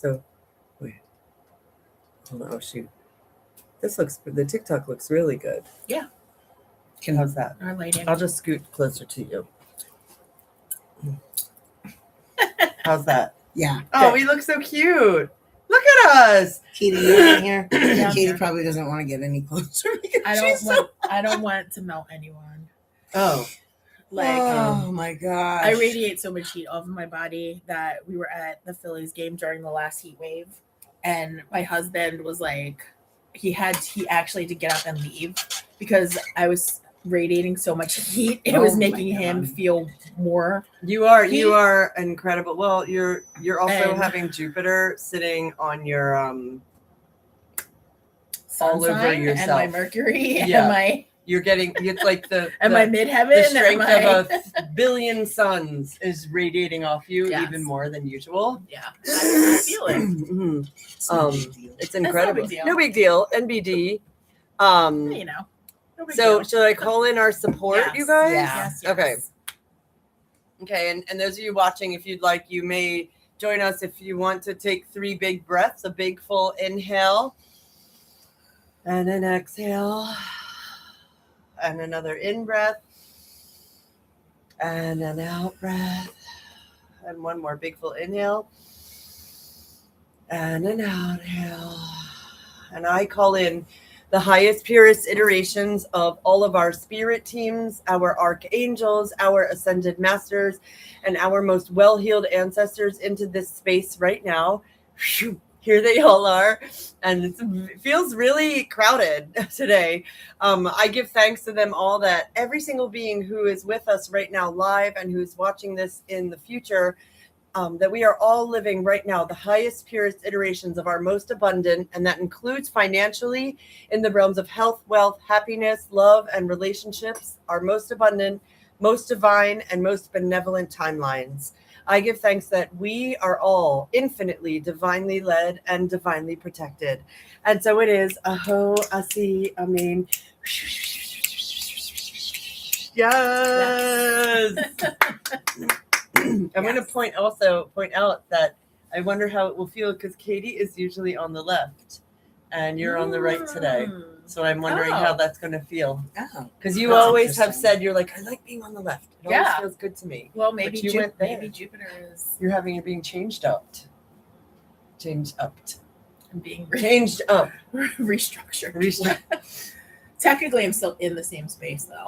So, wait. Hold on. Oh, shoot. The TikTok looks really good. Yeah. How's that? Our lighting. I'll just scoot closer to you. How's that? Yeah. Oh, we look so cute. Look at us. Katie, you're in here. Yeah, Katie I'm probably doesn't want to get any closer. I don't want to melt anyone. Oh. Oh my gosh. I radiate so much heat off of my body that we were at the Phillies game during the last heat wave, and my husband was like, he actually had to get up and leave because I was radiating so much heat. It was making him feel more. You are incredible. Well, you're also having Jupiter sitting on your all over yourself. And my Mercury and my. It's like and my midheaven. The strength of a billion suns is radiating off you even more than usual. Yeah, I feel it. Mm-hmm. It's incredible. No big deal. NBD. You know. So should I call in our support, you guys? Yes. Okay. Okay, and those of you watching, if you'd like, you may join us if you want to take 3 big breaths, a big full inhale and an exhale. And another in breath and an out breath and one more big full inhale and an outhale. And I call in the highest, purest iterations of all of our spirit teams, our archangels, our ascended masters, and our most well-healed ancestors into this space right now. Whew. Here they all are, and it feels really crowded today. I give thanks to them all that every single being who is with us right now live and who's watching this in the future, that we are all living right now the highest, purest iterations of our most abundant, and that includes financially in the realms of health, wealth, happiness, love, and relationships, our most abundant, most divine, and most benevolent timelines. I give thanks that we are all infinitely divinely led and divinely protected. And so it is. Aho, Asi, Amen. Yes. I'm going to point out that I wonder how it will feel because Katie is usually on the left and you're on the right today. So I'm wondering how that's going to feel. Because you always have said, you're like, I like being on the left. It always feels good to me. Well, maybe maybe Jupiter is. You're being changed up. Changed up. I'm being changed up. Restructured. Technically, I'm still in the same space, though.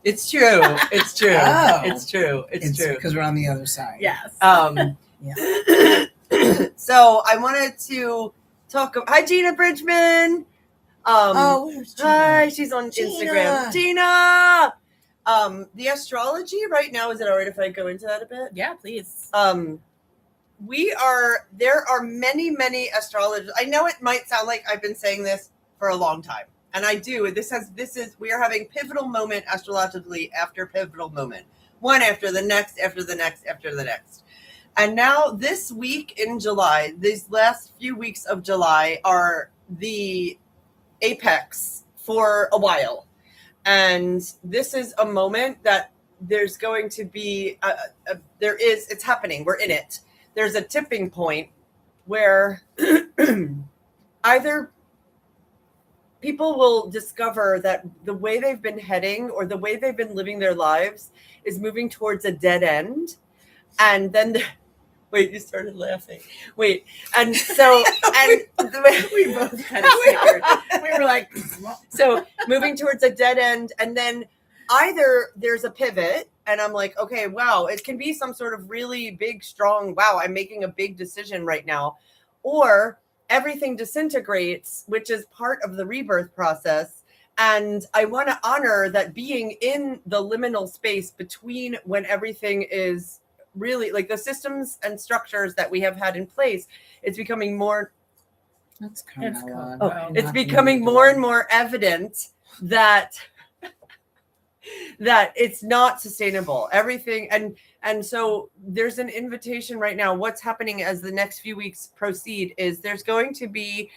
It's true. It's true. Oh. It's true. It's true. Because we're on the other side. Yes. Yeah. So I wanted to talk. Hi, Gina Bridgman. Where's Gina? Hi, she's on Instagram. Gina. The astrology right now, is it all right if I go into that a bit? Yeah, please. There are many astrologers. I know it might sound like I've been saying this for a long time, and I do. We are having pivotal moment astrologically after pivotal moment, one after the next, after the next, after the next. And now this week in July, these last few weeks of July are the apex for a while. And this is a moment that there's going to be, it's happening. We're in it. There's a tipping point where either people will discover that the way they've been heading or the way they've been living their lives is moving towards a dead end. And then wait, you started laughing. Wait, and so we both kind of snickered. We were like, so moving towards a dead end, and then either there's a pivot, and I'm like, okay, wow, it can be some sort of really big, strong, wow, I'm making a big decision right now, or everything disintegrates, which is part of the rebirth process. And I want to honor that being in the liminal space between when everything is really like the systems and structures that we have had in place, it's becoming more. That's kind of odd. Oh, it's becoming more and more evident that it's not sustainable. Everything and so there's an invitation right now. What's happening as the next few weeks proceed is there's going to be,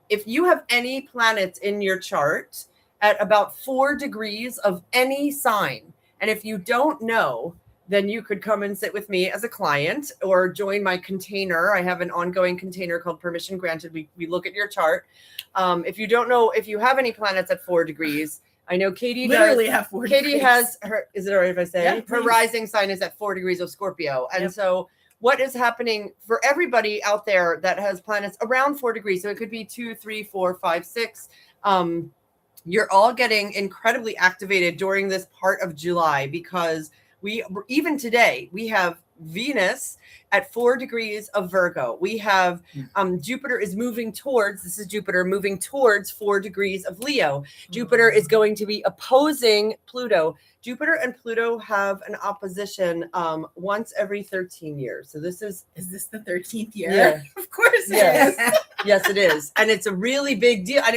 if you have any planets in your chart at about 4 degrees of any sign, and if you don't know, then you could come and sit with me as a client or join my container. I have an ongoing container called Permission Granted. We look at your chart. If you don't know, if you have any planets at 4 degrees, I know Katie literally does. have 4 Katie degrees. has her, is it all right if I say? Yeah, her please. rising sign is at 4 degrees of Scorpio. And Yep. so what is happening for everybody out there that has planets around 4 degrees? So it could be 2, 3, 4, 5, 6. You're all getting incredibly activated during this part of July because even today, we have Venus at 4 degrees of Virgo. We have Jupiter is moving towards, this is Jupiter moving towards 4 degrees of Leo. Jupiter is going to be opposing Pluto. Jupiter and Pluto have an opposition once every 13 years. So this is this the 13th year? Yeah. Of course Yes. it is. Yes, it is. And it's a really big deal. And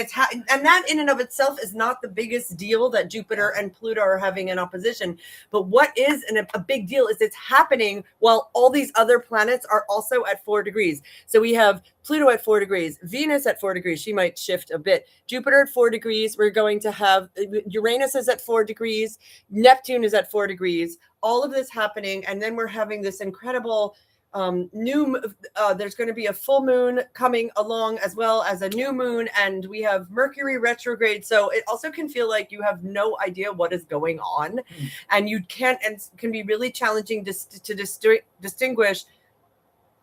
and that in and of itself is not the biggest deal that Jupiter and Pluto are having an opposition. But what is a big deal is it's happening while all these other planets are also at 4 degrees. So we have Pluto at 4 degrees, Venus at 4 degrees. She might shift a bit. Jupiter at 4 degrees. We're going to have Uranus is at 4 degrees. Neptune is at 4 degrees. All of this happening. And then we're having this incredible there's going to be a full moon coming along as well as a new moon, and we have Mercury retrograde. So it also can feel like you have no idea what is going on, and you can't, and it can be really challenging to distinguish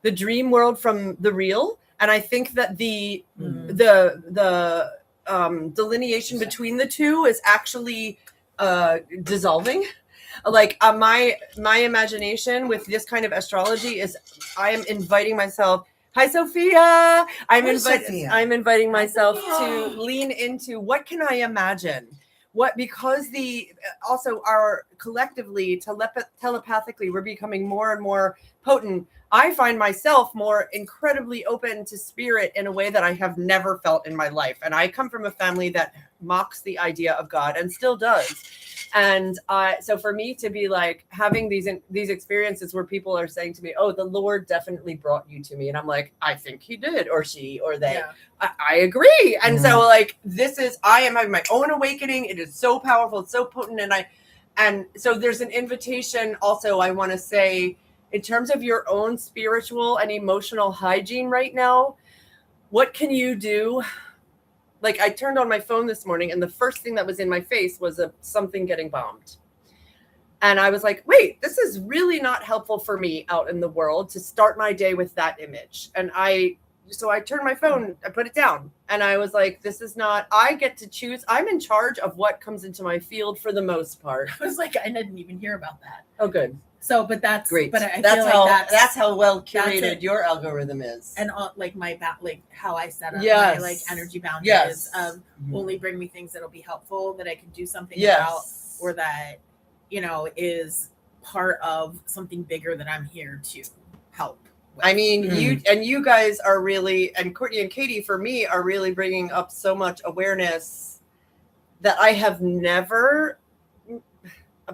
the dream world from the real. And I think that the delineation between the two is actually dissolving. Like my imagination with this kind of astrology is I am inviting myself. Hi, Sophia. I'm inviting myself to lean into what can I imagine? What, because also our collectively telepathically, we're becoming more and more potent. I find myself more incredibly open to spirit in a way that I have never felt in my life. And I come from a family that mocks the idea of God and still does. And so for me to be like having these experiences where people are saying to me, oh, the Lord definitely brought you to me. And I'm like, I think he did, or she, or they. Yeah. I agree. And so like, I am having my own awakening. It is so powerful. It's so potent. And so there's an invitation also, I want to say, in terms of your own spiritual and emotional hygiene right now, what can you do? Like I turned on my phone this morning and the first thing that was in my face was something getting bombed. And I was like, wait, this is really not helpful for me out in the world to start my day with that image. And so I turned my phone, I put it down, and I was like, this is not, I get to choose. I'm in charge of what comes into my field for the most part. I was like, I didn't even hear about that. Oh, good. So, but that's great. But I that's feel like that's how well curated your algorithm is, and like how I set up my like energy boundaries of only bring me things that'll be helpful, that I can do something about, or that is part of something bigger that I'm here to help with. I mean, you guys are really, and Courtney and Katie for me are really bringing up so much awareness that I have never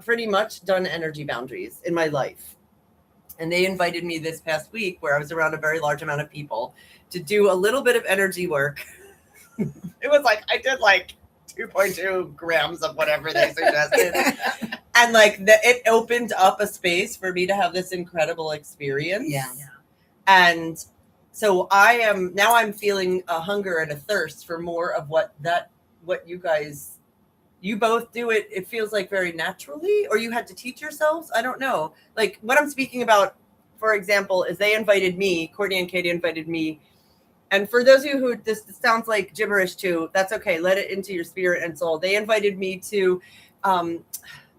pretty much done energy boundaries in my life. And they invited me this past week where I was around a very large amount of people to do a little bit of energy work. It was like, I did like 2.2 grams of whatever they suggested. And like it opened up a space for me to have this incredible experience. Yeah. And so I'm feeling a hunger and a thirst for more of what you guys, you both do it. It feels like very naturally, or you had to teach yourselves. I don't know. Like what I'm speaking about, for example, is they invited me, Courtney and Katie invited me. And for those of you who this sounds like gibberish to, that's okay. Let it into your spirit and soul. They invited me to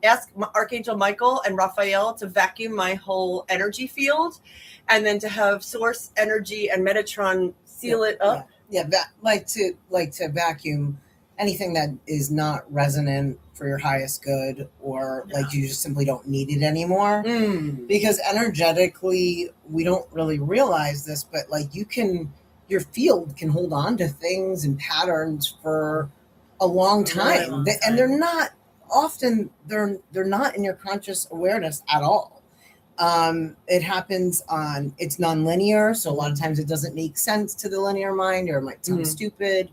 ask Archangel Michael and Raphael to vacuum my whole energy field, and then to have Source Energy and Metatron seal it up. Yeah, like to vacuum anything that is not resonant for your highest good, or like you just simply don't need it anymore. Because energetically, we don't really realize this, but like your field can hold on to things and patterns for a long time. And they're not often, they're not in your conscious awareness at all. It happens it's nonlinear. So a lot of times it doesn't make sense to the linear mind, or it might sound stupid.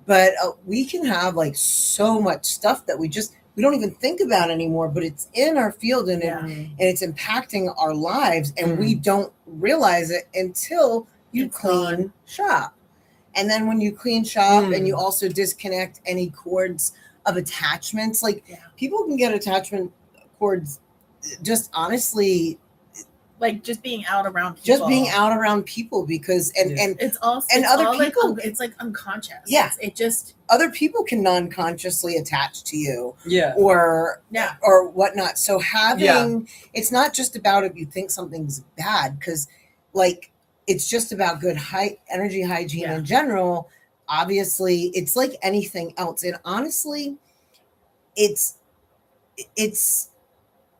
But we can have like so much stuff that we just we don't even think about anymore, but it's in our field and, and it's impacting our lives, and we don't realize it until you It's clean gone. shop. And then when you clean shop and you also disconnect any cords of attachments, like people can get attachment cords just honestly, like just being out around people. just being out around people, because and it's also and it's other all people, like, it's like unconscious. Yeah. It just other people can non-consciously attach to you, or whatnot. So having it's not just about if you think something's bad, because like it's just about good energy hygiene in general. Obviously, it's like anything else, and honestly, it's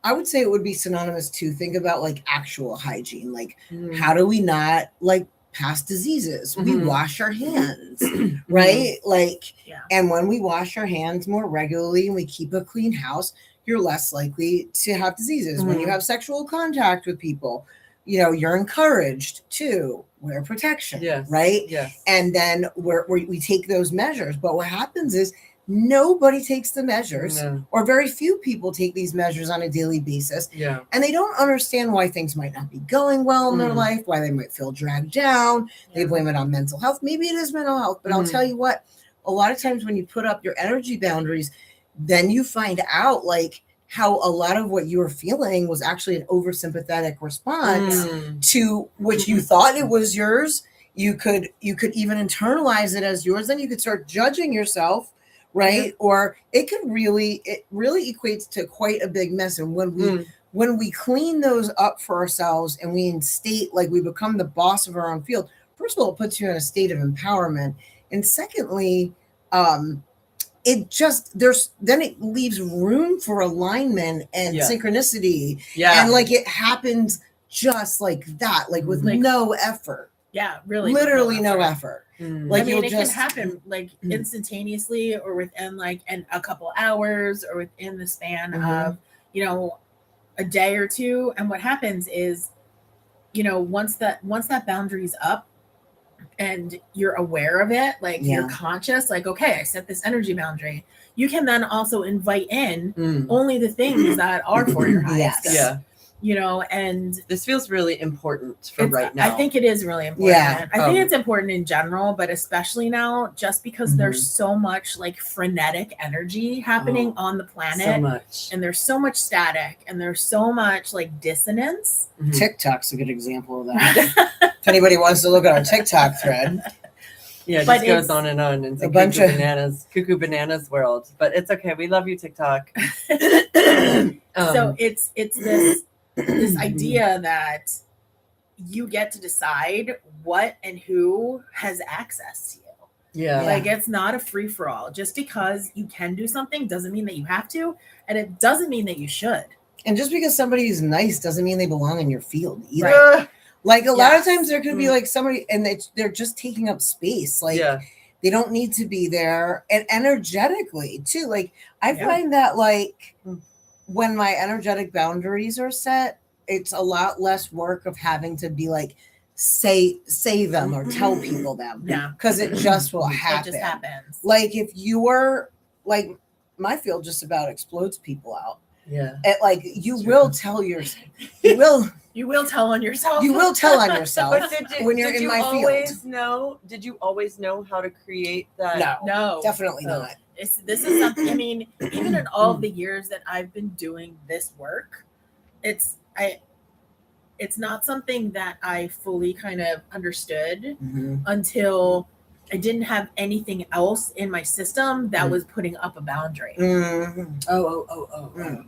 I would say it would be synonymous to think about like actual hygiene. Like, how do we not like pass diseases? We wash our hands, right? Like, and when we wash our hands more regularly and we keep a clean house, you're less likely to have diseases. When you have sexual contact with people, you know, you're encouraged to wear protection, right? And then we take those measures. But what happens is nobody takes the measures, or very few people take these measures on a daily basis. And they don't understand why things might not be going well in their life, why they might feel dragged down. They blame it on mental health. Maybe it is mental health, but I'll tell you what, a lot of times when you put up your energy boundaries, then you find out like how a lot of what you were feeling was actually an oversympathetic response to which you thought it was yours. You could even internalize it as yours. Then you could start judging yourself, right? Or it really equates to quite a big mess. And when we clean those up for ourselves and we instate, like we become the boss of our own field, first of all, it puts you in a state of empowerment. And secondly, it leaves room for alignment and synchronicity. And like it happens just like that, like with no effort. Really literally no effort. Like, I mean, it can happen like instantaneously, or within like a couple hours, or within the span of, you know, a day or two. And what happens is, you know, once that boundary's up and you're aware of it, like you're conscious, like, okay, I set this energy boundary. You can then also invite in only the things that are for your highest good. You know, and this feels really important for right now. I think it is really important. I think it's important in general, but especially now, just because there's so much like frenetic energy happening on the planet. So much. And there's so much static, and there's so much like dissonance. TikTok's a good example of that. If anybody wants to look at our TikTok thread. It just goes on and on. It's a bunch of cuckoo bananas world. But it's okay. We love you, TikTok. So it's this idea that you get to decide what and who has access to you. Like, it's not a free-for-all. Just because you can do something doesn't mean that you have to, and it doesn't mean that you should. And just because somebody is nice doesn't mean they belong in your field either. Like a lot of times there could be like somebody and they're just taking up space. Like they don't need to be there. And energetically too. Like I find that like when my energetic boundaries are set, it's a lot less work of having to be like say them or tell people them. Because it just will happen. It just happens. Like if you were like my field just about explodes people out. Like you will tell yourself. You will tell on yourself. You will tell on yourself when you're in my field. Did you always know how to create that? No, definitely not. This is something, I mean, even in all of the years that I've been doing this work, it's not something that I fully kind of understood until I didn't have anything else in my system that was putting up a boundary.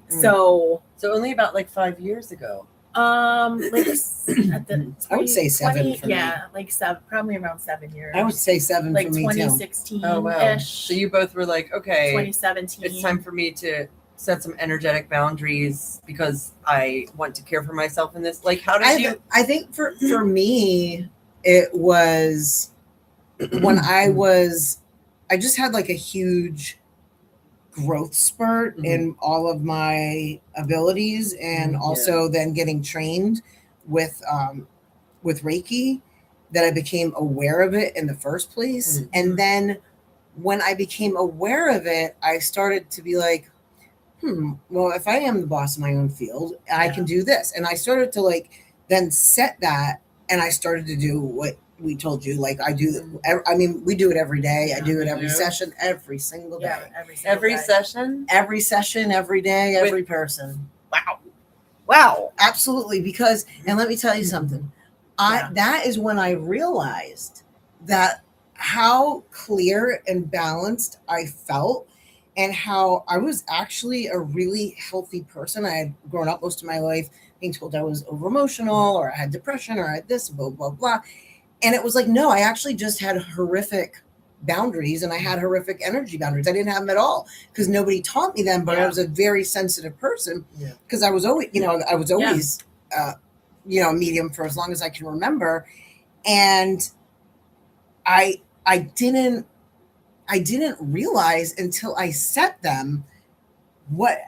So only about like 5 years ago. Like at the I would say 7 for me. Like 7, probably around 7 years. I would say 7 like for me 2016 too. Oh wow! So you both were like, okay, 2017. It's time for me to set some energetic boundaries because I want to care for myself in this. Like, how did you? I think for me, it was when I just had like a huge growth spurt in all of my abilities, and also then getting trained with Reiki, that I became aware of it in the first place. And then when I became aware of it, I started to be like, well, if I am the boss of my own field, I can do this. And I started to like then set that, and I started to do what we told you. Like I do, I mean, we do it every day. I do it every session, every single day. Every session? Every session, every day, every person. Wow. Absolutely. Because, and let me tell you something, that is when I realized that how clear and balanced I felt, and how I was actually a really healthy person. I had grown up most of my life being told I was over emotional, or I had depression, or I had this, blah, blah, blah. And it was like, no, I actually just had horrific boundaries, and I had horrific energy boundaries. I didn't have them at all because nobody taught me them, but I was a very sensitive person because I was always, a medium for as long as I can remember. And I didn't realize until I set them what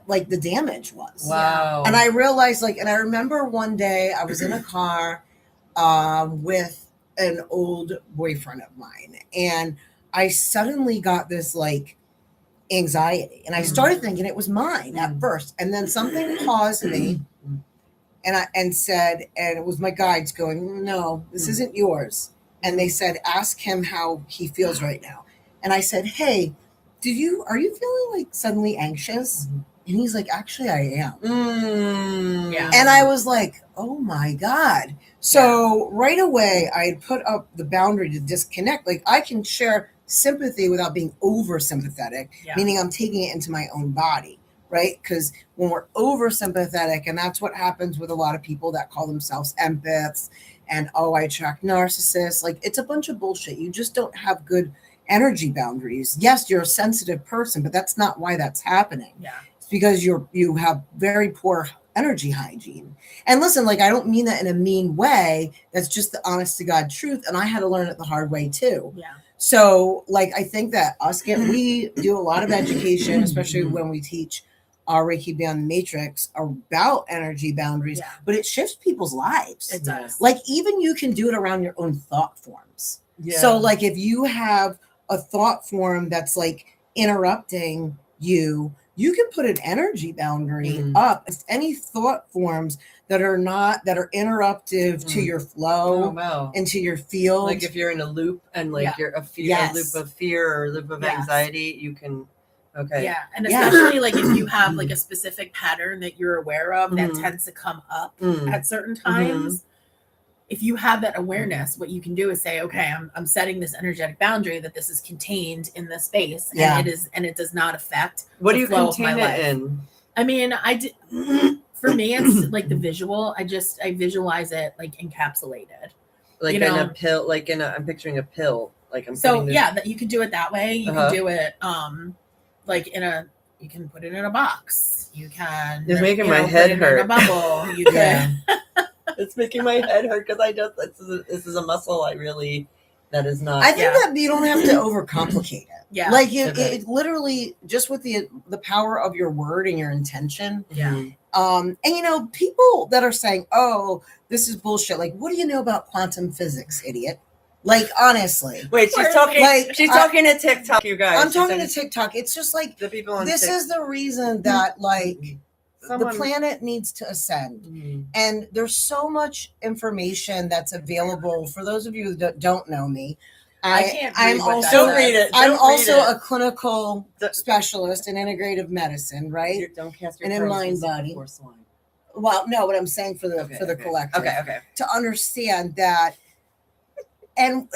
like the damage was. Wow. And I realized and I remember one day I was in a car with an old boyfriend of mine, and I suddenly got this like anxiety, and I started thinking it was mine at first, and then something paused me and said, and it was my guides going, no, this isn't yours. And they said, ask him how he feels right now. And I said, hey, are you feeling like suddenly anxious? And he's like, actually, I am. And I was like, oh my God. So right away, I had put up the boundary to disconnect. Like I can share sympathy without being over sympathetic, meaning I'm taking it into my own body, right? Because when we're over sympathetic, and that's what happens with a lot of people that call themselves empaths, and I attract narcissists. Like it's a bunch of bullshit. You just don't have good energy boundaries. Yes, you're a sensitive person, but that's not why that's happening. It's because you have very poor energy hygiene. And listen, like I don't mean that in a mean way. That's just the honest to God truth. And I had to learn it the hard way too. So like I think that we do a lot of education, especially when we teach our Reiki Beyond the Matrix about energy boundaries, but it shifts people's lives. It does. Like even you can do it around your own thought forms. So like if you have a thought form that's like interrupting you, you can put an energy boundary up. It's any thought forms that are interruptive to your flow and to your field. Like if you're in a loop and like you're a loop of fear or a loop of anxiety, you can. Okay. Yeah. And especially like if you have like a specific pattern that you're aware of that tends to come up at certain times, if you have that awareness, what you can do is say, okay, I'm setting this energetic boundary that this is contained in this space, and it does not affect. What do you contain it in? I mean, for me, it's like the visual. I visualize it like encapsulated, like in a pill. Like I'm picturing a pill. Like that you can do it that way. You can do it, like you can put it in a box. You can. It's making my head hurt. In a bubble. You can. It's making my head hurt because this is a muscle that is not. I think that you don't have to overcomplicate it. Yeah. Like it literally just with the power of your word and your intention. Yeah. And people that are saying, oh, this is bullshit. Like, what do you know about quantum physics, idiot? Like, honestly. Wait, she's talking. Like, she's talking to TikTok, you guys. I'm talking to TikTok. It's just like the people on this TikTok. is the reason that the planet needs to ascend. And there's so much information that's available for those of you that don't know me. I'm also a clinical specialist in integrative medicine, right? Don't cast your and in mind body. Well, no, what I'm saying for the collective. Okay. To understand that. And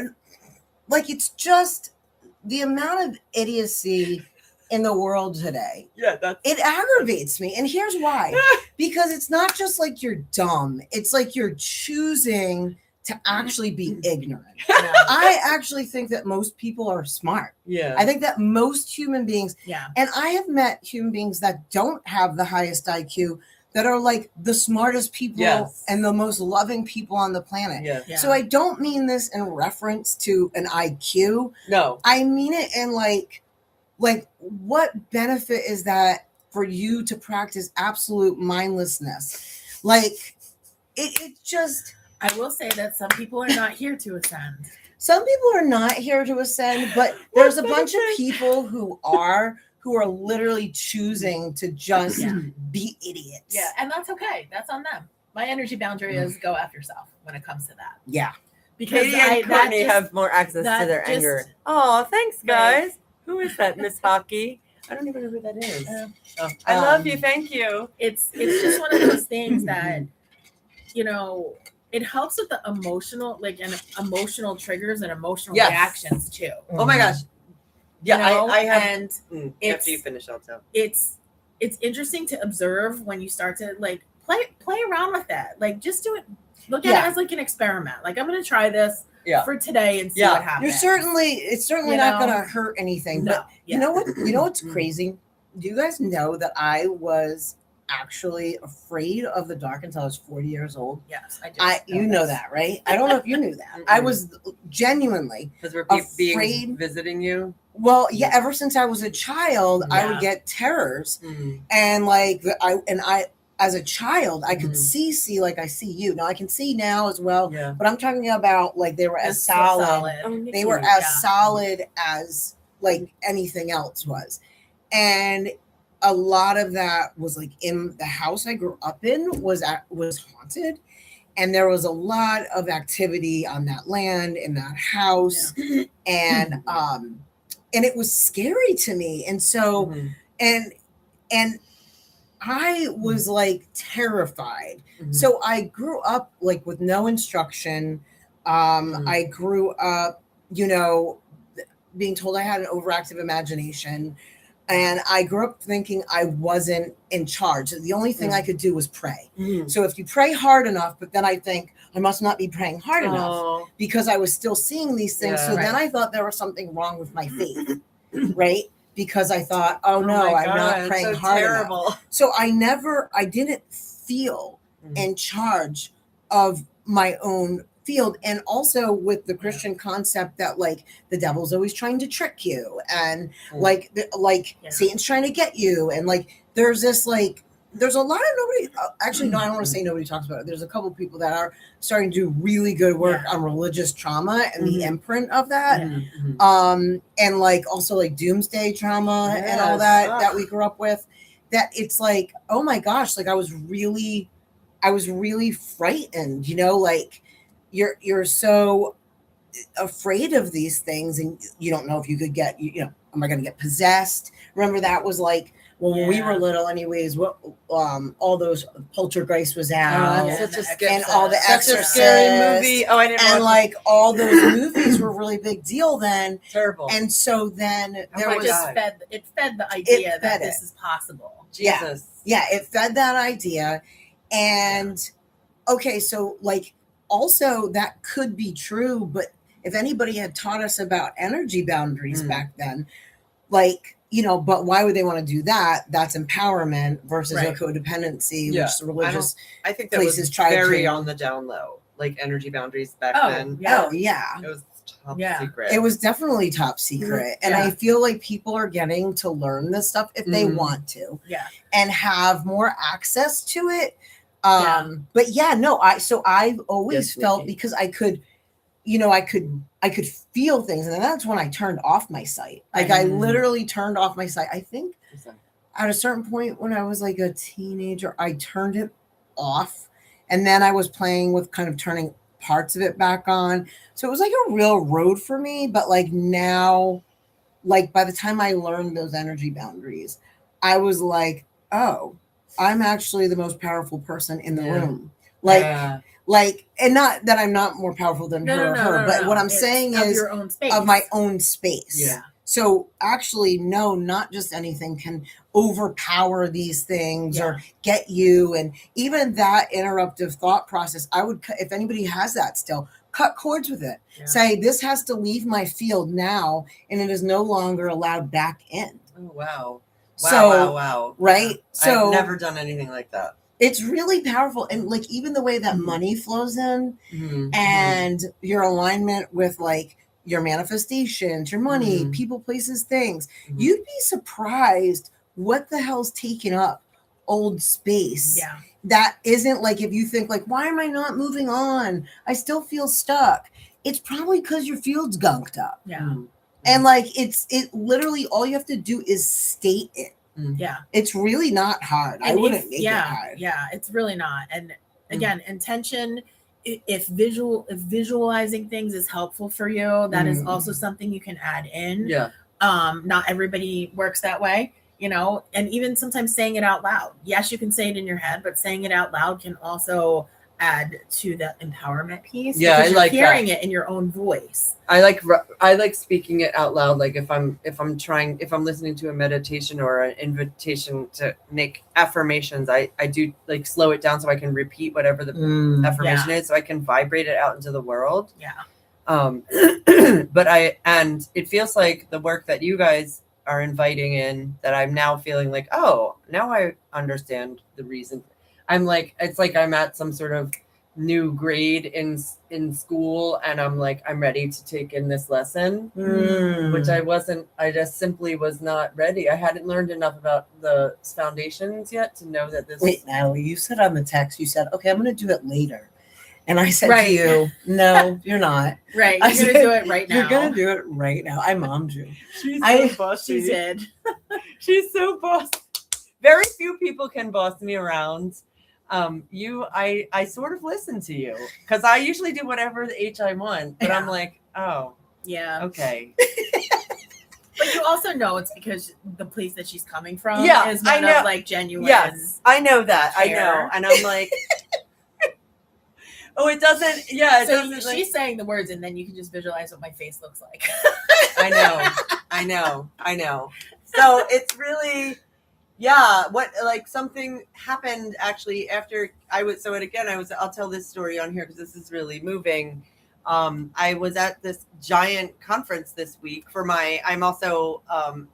like it's just the amount of idiocy in the world today. It aggravates me. And here's why. Because it's not just like you're dumb. It's like you're choosing to actually be ignorant. I actually think that most people are smart. I think that most human beings, and I have met human beings that don't have the highest IQ that are like the smartest people and the most loving people on the planet. So I don't mean this in reference to an IQ. No. I mean it in like what benefit is that for you to practice absolute mindlessness? Like it just. I will say that some people are not here to ascend. Some people are not here to ascend, but there's a bunch of people who are, who are literally choosing to just Yeah. be idiots. Yeah, and that's okay. That's on them. My energy boundary is go F yourself when it comes to that. Yeah. Because Katie and Courtney have more access to their just- anger. Oh, thanks, Right. guys. Who is that, Miss Hockey? I don't even know who that is. I love you. Thank you. It's just one of those things that, you know, it helps with the emotional, like, and emotional triggers and emotional Yes. reactions too. Oh my gosh. Yeah, You know? I have. And After you finish, I'll tell. it's interesting to observe when you start to like play around with that. Like, just do it. Look at it as like an experiment. Like, I'm going to try this for today and see what happens. It's certainly not going to hurt anything. No. But you know what? You know what's crazy? Do you guys know that I was actually afraid of the dark until I was 40 years old? Yes, I do. You know that, right? I don't know if you knew that. I was genuinely Because we're afraid. being visiting you. Well, yeah. Ever since I was a child, I would Yeah. get terrors, and like I as a child, I could see like I see you now. I can see now as well. Yeah. But I'm talking about like they were as It's so solid. Oh, They were Nikki. as solid as like anything else was, and a lot of that was like in the house I grew up in was haunted, and there was a lot of activity on that land in that house, and it was scary to me, and so and I was like terrified. So I grew up like with no instruction. I grew up, you know, being told I had an overactive imagination. And I grew up thinking I wasn't in charge. The only thing I could do was pray. So if you pray hard enough, but then I think I must not be praying hard enough because I was still seeing these things. Yeah. So then I thought there was something wrong with my faith, right? Because I thought, oh no, my I'm God, not praying so hard terrible. enough. So I didn't feel in charge of my own field. And also with the Christian concept that like the devil's always trying to trick you, and like Satan's trying to get you, and like there's this like there's a lot of nobody actually no I don't want to say nobody talks about it. There's a couple of people that are starting to do really good work on religious trauma and the imprint of that, and like also like doomsday trauma and all that we grew up with. That it's like, oh my gosh, like I was really frightened, you know, like you're so afraid of these things, and you don't know if you could get, you know, am I going to get possessed? Remember that was like, well, when we were little anyways, what all those Poltergeist was out, and all the Exorcist, scary movie. Oh, I didn't. And like all those movies were really big deal then. Terrible. And so then there was it fed the idea that this is possible. Jesus. Yeah, it fed that idea. And okay, so like also that could be true, but if anybody had taught us about energy boundaries back then, like, you know, but why would they want to do that? That's empowerment versus a codependency, which the religious I think that places was tried very to on the down low, like energy boundaries back then. Oh yeah. It was top secret. It was definitely top secret. And I feel like people are getting to learn this stuff if they want to. Yeah. And have more access to it. But yeah, no, I've always felt because I could, you know, I could feel things, and that's when I turned off my sight. Like I literally turned off my sight. I think at a certain point when I was like a teenager, I turned it off, and then I was playing with kind of turning parts of it back on. So it was like a real road for me. But like now, like by the time I learned those energy boundaries, I was like, oh, I'm actually the most powerful person in the room. Like, and not that I'm not more powerful than her, but what I'm saying is your own space. Of my own space. Yeah. So actually, no, not just anything can overpower these things or get you. And even that interruptive thought process, I would, if anybody has that still, cut cords with it. Yeah. Say, this has to leave my field now, and it is no longer allowed back in. Oh, wow. Wow. Right? Yeah. So I've never done anything like that. It's really powerful. And like even the way that money flows in and your alignment with like your manifestations, your money, people, places, things, you'd be surprised what the hell's taken up old space. Yeah. That isn't like, if you think like, why am I not moving on? I still feel stuck. It's probably because your field's gunked up. Yeah. And like it literally all you have to do is state it. Yeah. It's really not hard. And I wouldn't make it hard. Yeah, it's really not. And again, intention, if visualizing things is helpful for you, that is also something you can add in. Yeah. Not everybody works that way, you know, and even sometimes saying it out loud. Yes, you can say it in your head, but saying it out loud can also add to the empowerment piece. Yeah, because I like hearing that. it in your own voice. I like speaking it out loud. Like if I'm listening to a meditation or an invitation to make affirmations, I do like slow it down so I can repeat whatever the affirmation is, so I can vibrate it out into the world. Yeah. But it feels like the work that you guys are inviting in, that I'm now feeling like, oh, now I understand the reason. I'm like, it's like I'm at some sort of new grade in school, and I'm like, I'm ready to take in this lesson, which I just simply was not ready. I hadn't learned enough about the foundations yet to know that this. Wait, Natalie, you said on the text, you said, okay, I'm going to do it later. And I said Right. to you, no, you're not. Right. I You're going to said, do it right now. You're going to do it right now. I mommed you. She's so bossy. She did. She's so bossy. Very few people can boss me around. I sort of listen to you because I usually do whatever the H I want, but I'm like, oh, yeah, okay. But you also know it's because the place that she's coming from is I one know. of like genuine. Yes, I know that. care. I know, and I'm like, oh, it doesn't. Yeah, it So doesn't. she's saying the words, and then you can just visualize what my face looks like. I know. So it's really. Yeah, something happened actually after I'll tell this story on here because this is really moving. I was at this giant conference this week I'm also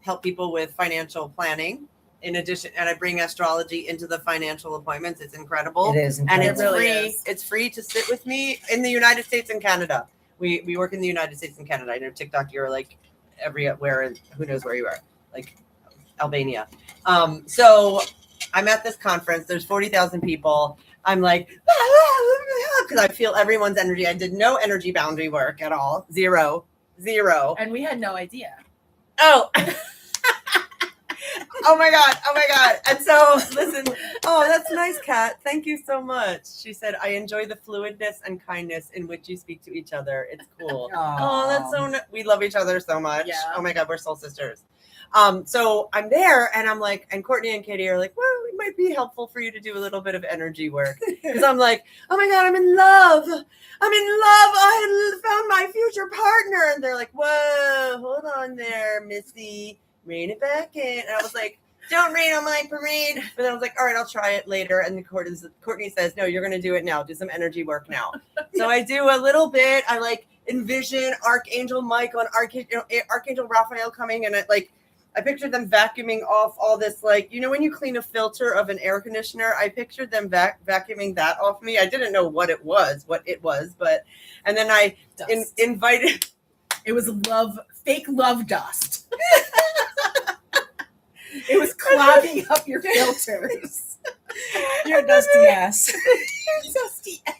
help people with financial planning in addition, and I bring astrology into the financial appointments. It's incredible. It is And incredible. it's It really free. is. It's free to sit with me in the United States and Canada. We work in the United States and Canada. I know TikTok, you're like everywhere, and who knows where you are, like Albania. So I'm at this conference. There's 40,000 people. I'm like, because I feel everyone's energy. I did no energy boundary work at all. Zero. And we had no idea. Oh. Oh my God. And so listen, oh, that's nice, Kat. Thank you so much. She said, I enjoy the fluidness and kindness in which you speak to each other. It's cool. Oh, that's so we love each other so much. Yeah. Oh my God, we're soul sisters. So I'm there and I'm like, and Courtney and Katie are like, well, it might be helpful for you to do a little bit of energy work. Because I'm like, oh my God, I'm in love. I found my future partner. And they're like, whoa, hold on there, Missy. Rein it back in. And I was like, don't rain on my parade. But then I was like, all right, I'll try it later. And Courtney says, no, you're going to do it now. Do some energy work now. So I do a little bit. I like envision Archangel Michael and Archangel Raphael coming, and I pictured them vacuuming off all this, like, you know, when you clean a filter of an air conditioner, I pictured them vacuuming that off me. I didn't know what it was, but, and then I invited. It was fake love dust. It was clogging up your filters. Your dusty ass. Dusty ass.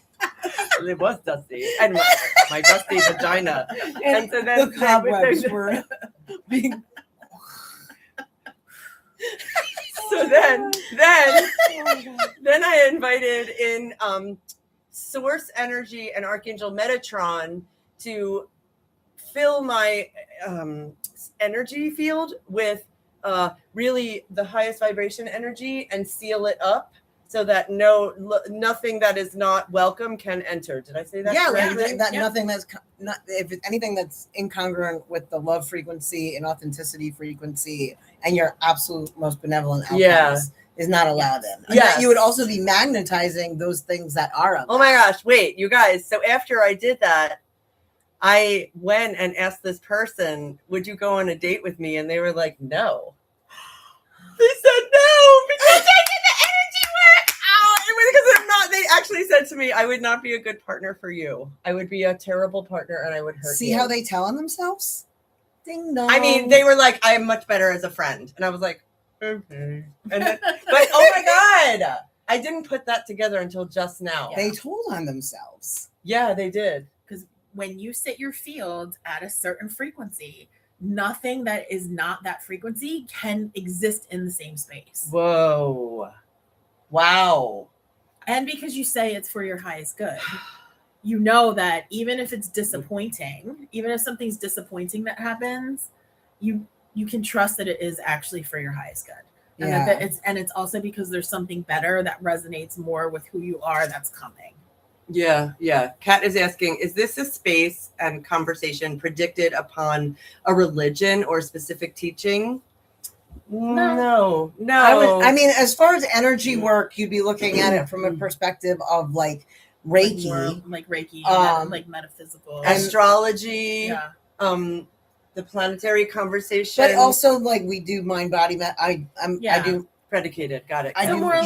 It was dusty. And my dusty vagina. And so then the cobwebs were being. So then I invited in Source Energy and Archangel Metatron to fill my energy field with really the highest vibration energy and seal it up so that nothing that is not welcome can enter. Did I say that? Yeah, correctly? nothing that's not, if it's anything that's incongruent with the love frequency and authenticity frequency and your absolute most benevolent outcomes is not allowed in. And that you would also be magnetizing those things that are. Oh my gosh! Wait, you guys. So after I did that, I went and asked this person, "Would you go on a date with me?" And they were like, "No." They said no because they did the energy work. Because they actually said to me, I would not be a good partner for you. I would be a terrible partner and I would hurt you. See how they tell on themselves? Ding dong. I mean, they were like, I am much better as a friend. And I was like, okay. And then, but oh my God, I didn't put that together until just now. They told on themselves. Yeah, they did. Because when you sit your field at a certain frequency, nothing that is not that frequency can exist in the same space. Whoa. Wow. And because you say it's for your highest good, you know that even if it's disappointing, even if something's disappointing that happens, you can trust that it is actually for your highest good. And that it's also because there's something better that resonates more with who you are that's coming. Yeah. Kat is asking, is this a space and conversation predicted upon a religion or specific teaching? No. I mean, as far as energy work, you'd be looking at it from a perspective of like Reiki, like Reiki, like metaphysical, astrology, yeah. The planetary conversation, but also like we do mind body. I do predicated. Got it. More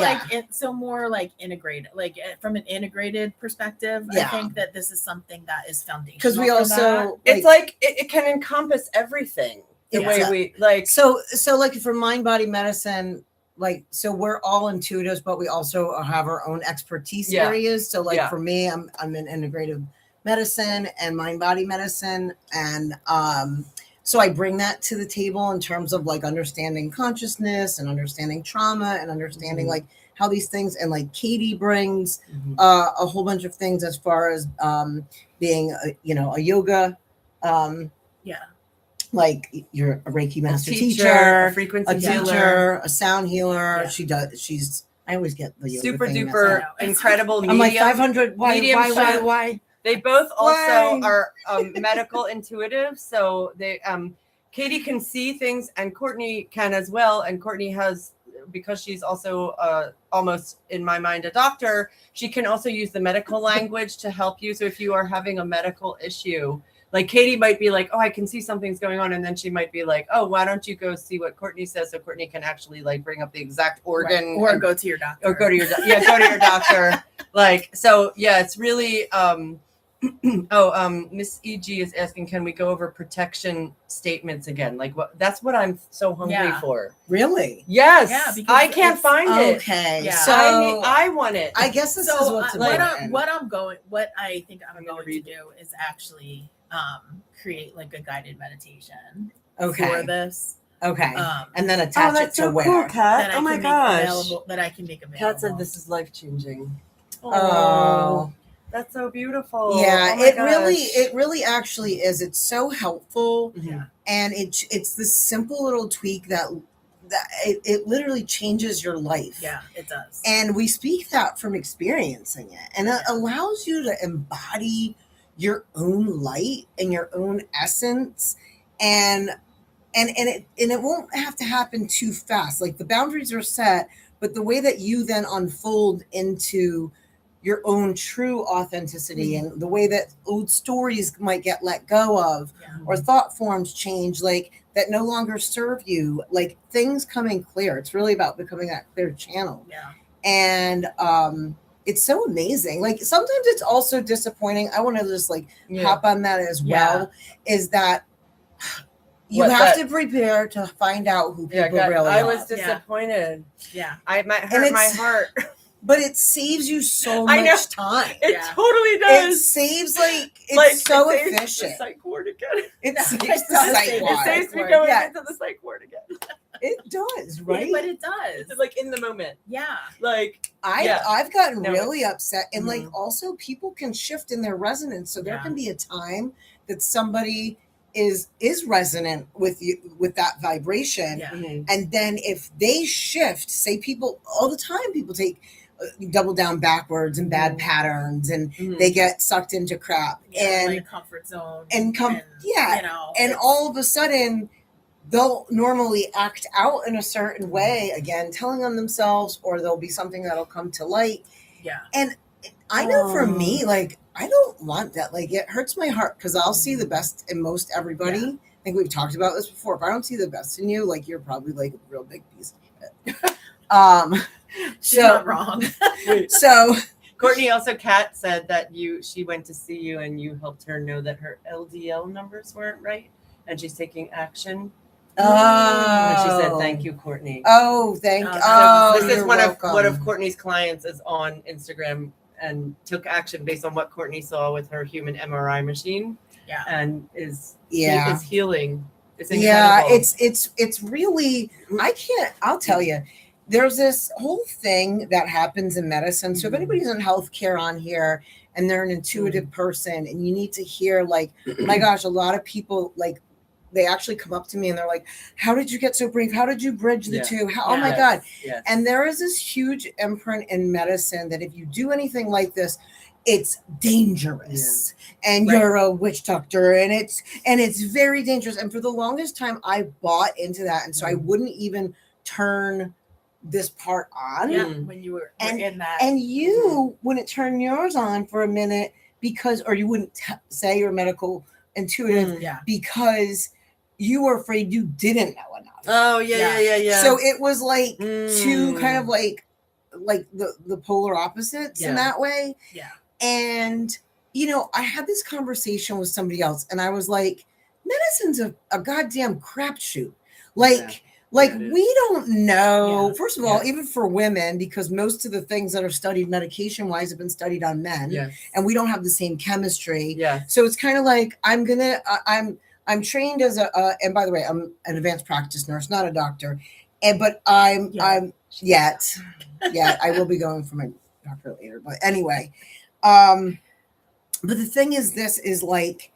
like integrated, like from an integrated perspective. I think that this is something that is foundational. Because we also, it's like it can encompass everything. The way we like. So like for mind body medicine, like, so we're all intuitives, but we also have our own expertise areas. So like for me, I'm in integrative medicine and mind body medicine, and so I bring that to the table in terms of like understanding consciousness and understanding trauma and understanding like how these things, and like Katie brings a whole bunch of things as far as being a yoga like you're a Reiki master teacher, a frequency teacher, a sound healer. Yeah. She's I always get the yoga super thing duper incredible. I'm like 500. Why? They both also are medical intuitive. So they Katie can see things, and Courtney can as well. And Courtney has, because she's also almost in my mind a doctor, she can also use the medical language to help you. So if you are having a medical issue, like Katie might be like, oh, I can see something's going on. And then she might be like, oh, why don't you go see what Courtney says? So Courtney can actually like bring up the exact organ. Or go to your doctor. Or go to your doctor. Like, so yeah, it's really, Miss EG is asking, can we go over protection statements again? Like that's what I'm so hungry for. Really? Yes. Yeah, because I can't find it. Okay. Yeah. So I want it. I guess this is what's what I think I'm going to do is actually create like a guided meditation for this. Okay. And then attach it to so where? Cool, Kat. Oh my gosh. That I can make available. Kat said this is life-changing. Oh. That's so beautiful. Yeah, oh it really actually is. It's so helpful. Yeah. And it's this simple little tweak that it literally changes your life. Yeah, it does. And we speak that from experiencing it. And it allows you to embody your own light and your own essence, and it won't have to happen too fast. Like the boundaries are set, but the way that you then unfold into your own true authenticity and the way that old stories might get let go of or thought forms change, like that no longer serve you, like things coming clear. It's really about becoming that clear channel. Yeah. And it's so amazing. Like sometimes it's also disappointing. I want to just like hop on that as well, is that you have to prepare to find out who people really are. I was disappointed. Yeah. I might hurt my heart. But it saves you so much time. It totally does. It saves it's so efficient. The psych ward again. It saves the psych ward. It saves me going into the psych ward again. It does, right? But it does. It's like in the moment. Yeah. Like I've gotten really upset, and like also people can shift in their resonance. So there can be a time that somebody is resonant with you, with that vibration, and then if they shift, say people all the time, people take double down backwards and bad patterns, and they get sucked into crap and like comfort zone and all of a sudden they'll normally act out in a certain way, again telling on themselves, or there'll be something that'll come to light. And I know for me, like I don't want that. Like it hurts my heart because I'll see the best in most everybody. I think we've talked about this before. If I don't see the best in you, like you're probably like a real big piece of shit. She's not wrong. So Courtney also, Kat said that she went to see you and you helped her know that her LDL numbers weren't right, and she's taking action. And she said, "Thank you, Courtney." This is one of Courtney's clients is on Instagram and took action based on what Courtney saw with her human MRI machine. And is healing. It's incredible. it's really, I'll tell you, there's this whole thing that happens in medicine. So if anybody's in healthcare on here and they're an intuitive person and you need to hear, like, my gosh, a lot of people, like, they actually come up to me and they're like, how did you get so brave? How did you bridge the two? Oh my God. Yes. And there is this huge imprint in medicine that if you do anything like this, it's dangerous, and you're a witch doctor, and it's very dangerous. And for the longest time, I bought into that, and so I wouldn't even turn this part on. Yeah, when you were in that, and you wouldn't turn yours on for a minute or you wouldn't say you're medical intuitive because you were afraid you didn't know enough. Oh yeah. So it was like two kind of like the polar opposites in that way. Yeah. And, I had this conversation with somebody else and I was like, medicine's a goddamn crapshoot. Like we don't know, first of all, even for women, because most of the things that are studied medication wise have been studied on men and we don't have the same chemistry. Yeah. So it's kind of like, I'm trained as and by the way, I'm an advanced practice nurse, not a doctor. But I will be going for my doctorate later. But anyway, but the thing is, this is like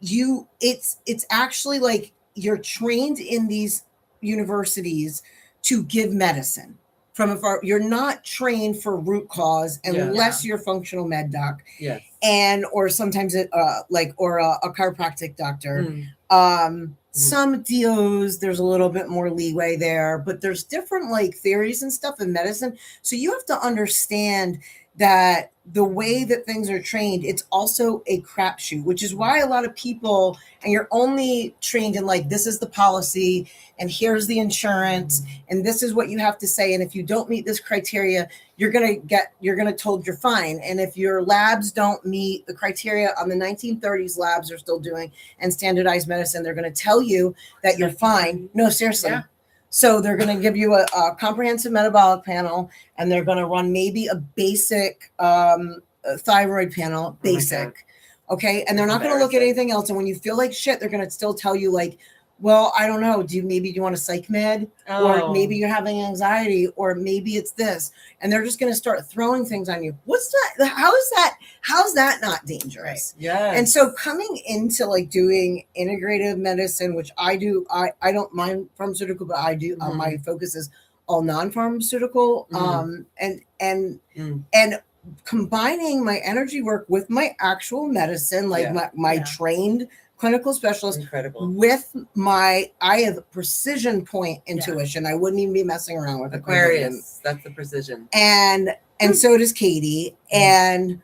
it's actually like you're trained in these universities to give medicine from afar. You're not trained for root cause unless you're functional med doc. Yes. Or sometimes a chiropractic doctor. Some DOs, there's a little bit more leeway there, but there's different like theories and stuff in medicine. So you have to understand that the way that things are trained, it's also a crapshoot, which is why a lot of people, and you're only trained in like, this is the policy and here's the insurance and this is what you have to say. And if you don't meet this criteria, you're going to told you're fine. And if your labs don't meet the criteria on the 1930s labs are still doing and standardized medicine, they're going to tell you that you're fine. No, seriously. Yeah. So they're going to give you a comprehensive metabolic panel, and they're going to run maybe a basic thyroid panel, basic. Okay. And they're not going to look at anything else. And when you feel like shit, they're going to still tell you like, well, I don't know. Do you want a psych med? Or maybe you're having anxiety, or maybe it's this. And they're just going to start throwing things on you. What's that? How's that not dangerous? Right. Yeah. And so coming into like doing integrative medicine, which I do, I don't mind pharmaceutical, but I do, my focus is all non-pharmaceutical. And combining my energy work with my actual medicine, like my trained clinical specialist, with I have precision point intuition. I wouldn't even be messing around with Aquarius. That's the precision. And so does Katie. And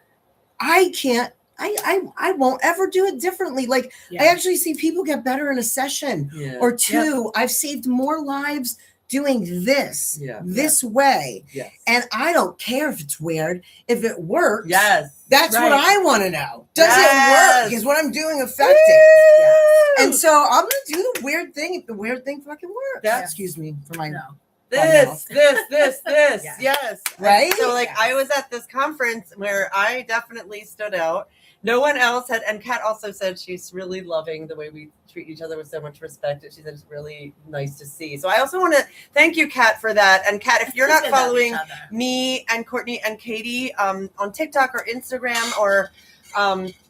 I won't ever do it differently. Like I actually see people get better in a session or two. I've saved more lives doing this way. Yes. And I don't care if it's weird. If it works, that's what I want to know. Does it work? Is what I'm doing effective? And so I'm going to do the weird thing if the weird thing fucking works. Excuse me for my this. Yes. Right? So like I was at this conference where I definitely stood out. No one else had, and Kat also said she's really loving the way we treat each other with so much respect. And she said it's really nice to see. So I also want to thank you, Kat, for that. And Kat, if you're not following me and Courtney and Katie on TikTok or Instagram, or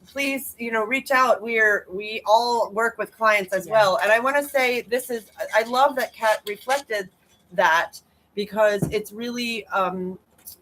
please, reach out. We all work with clients as well. And I want to say I love that Kat reflected that, because it's really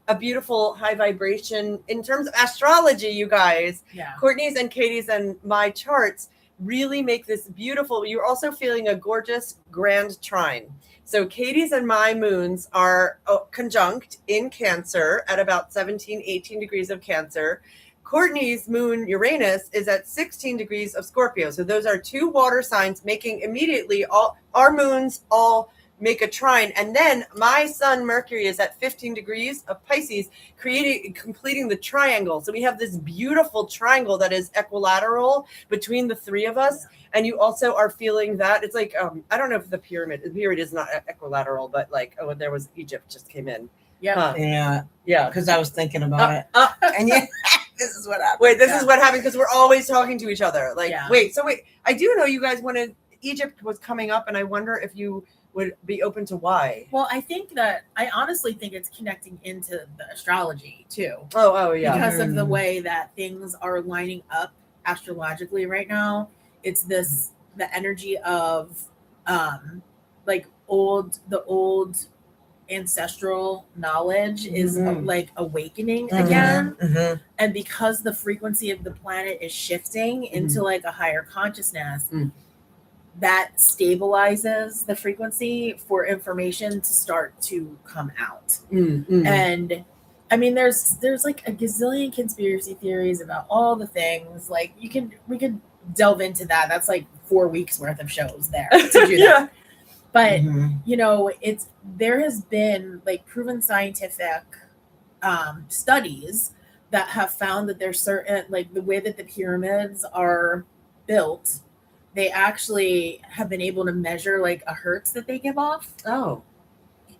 a beautiful high vibration in terms of astrology, you guys. Courtney's and Katie's and my charts really make this beautiful. You're also feeling a gorgeous grand trine. So Katie's and my moons are conjunct in Cancer at about 17, 18 degrees of Cancer. Courtney's moon Uranus is at 16 degrees of Scorpio. So those are two water signs making immediately all our moons all make a trine. And then my sun Mercury is at 15 degrees of Pisces, completing the triangle. So we have this beautiful triangle that is equilateral between the three of us. And you also are feeling that it's like, I don't know if the pyramid is not equilateral, but like, there was Egypt just came in. Yeah. Because I was thinking about it. And this is what happened. Wait, this is what happened because we're always talking to each other. Like, Yeah. wait, I do know you guys wanted Egypt was coming up, and I wonder if you would be open to why. Well, I honestly think it's connecting into the astrology too. Oh, yeah. Because of the way that things are lining up astrologically right now. It's the energy of like the old ancestral knowledge is like awakening again. And because the frequency of the planet is shifting into like a higher consciousness, that stabilizes the frequency for information to start to come out. And I mean, there's like a gazillion conspiracy theories about all the things. Like we could delve into that. That's like 4 weeks worth of shows there to do that. But you know, there has been like proven scientific studies that have found that there's certain, like the way that the pyramids are built, they actually have been able to measure like a hertz that they give off. Oh.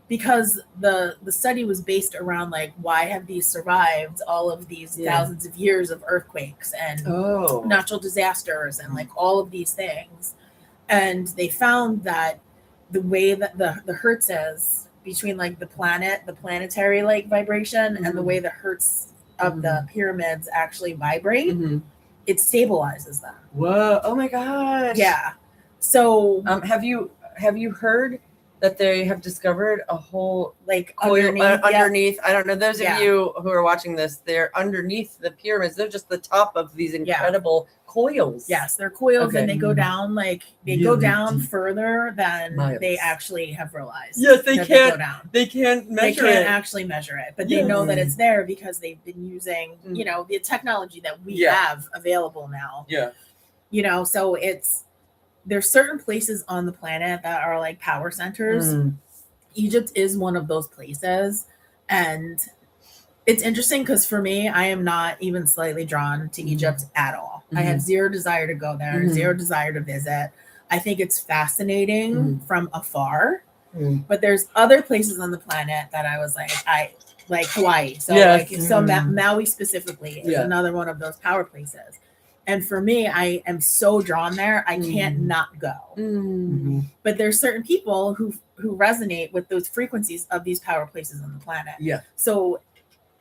Because the study was based around like, why have these survived all of these thousands of years of earthquakes and natural disasters and like all of these things. And they found that the way that the hertz is between like the planetary like vibration and the way the hertz of the pyramids actually vibrate, it stabilizes them. Whoa! Oh my gosh! Yeah. So have you heard that they have discovered a whole like coil underneath? Yeah. I don't know. Those of you who are watching this, they're underneath the pyramids. They're just the top of these incredible coils. Yes, they're coils, and they go down go down further than miles. They actually have realized. Yes, they can't. Go down. They can't measure They can't it. actually measure it, but they know that it's there because they've been using, you know, the technology that we have available now. Yeah. You know, so there's certain places on the planet that are like power centers. Egypt is one of those places. And it's interesting because for me, I am not even slightly drawn to Egypt at all. I have zero desire to go there, zero desire to visit. I think it's fascinating from afar. But there's other places on the planet that I was like, I like Hawaii. So Maui specifically is another one of those power places. And for me, I am so drawn there, I can't not go. But there's certain people who resonate with those frequencies of these power places on the planet. Yeah. So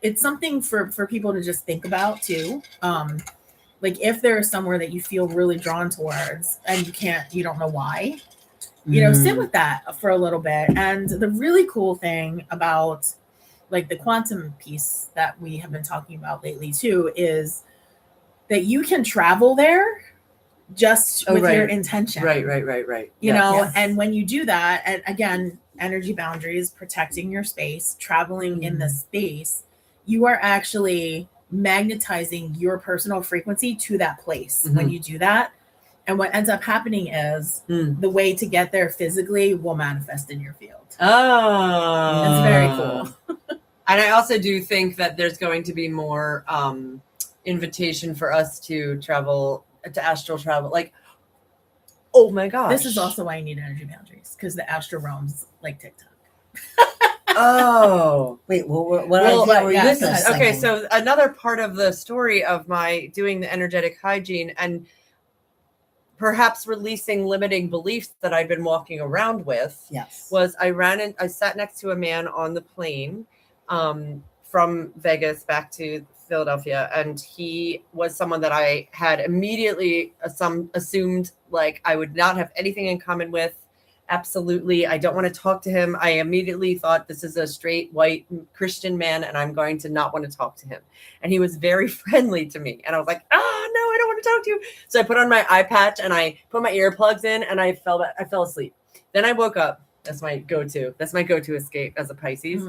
it's something for people to just think about too. Like if there is somewhere that you feel really drawn towards and you don't know why, you know, sit with that for a little bit. And the really cool thing about like the quantum piece that we have been talking about lately too is that you can travel there just with your intention. Right. You know, and when you do that, and again, energy boundaries, protecting your space, traveling in the space, you are actually magnetizing your personal frequency to that place when you do that. And what ends up happening is the way to get there physically will manifest in your field. Oh. It's very cool. And I also do think that there's going to be more invitation for us to travel, to astral travel. Like, oh my gosh. This is also why you need energy boundaries, because the astral realm's like TikTok. Oh. Wait, okay, so another part of the story of my doing the energetic hygiene and perhaps releasing limiting beliefs that I've been walking around with was I sat next to a man on the plane from Vegas back to Philadelphia, and he was someone that I had immediately assumed like I would not have anything in common with. Absolutely. I don't want to talk to him. I immediately thought this is a straight white Christian man and I'm going to not want to talk to him. And he was very friendly to me. And I was like, no, I don't want to talk to you. So I put on my eye patch and I put my earplugs in and I fell asleep. Then I woke up. That's my go-to. That's my go-to escape as a Pisces.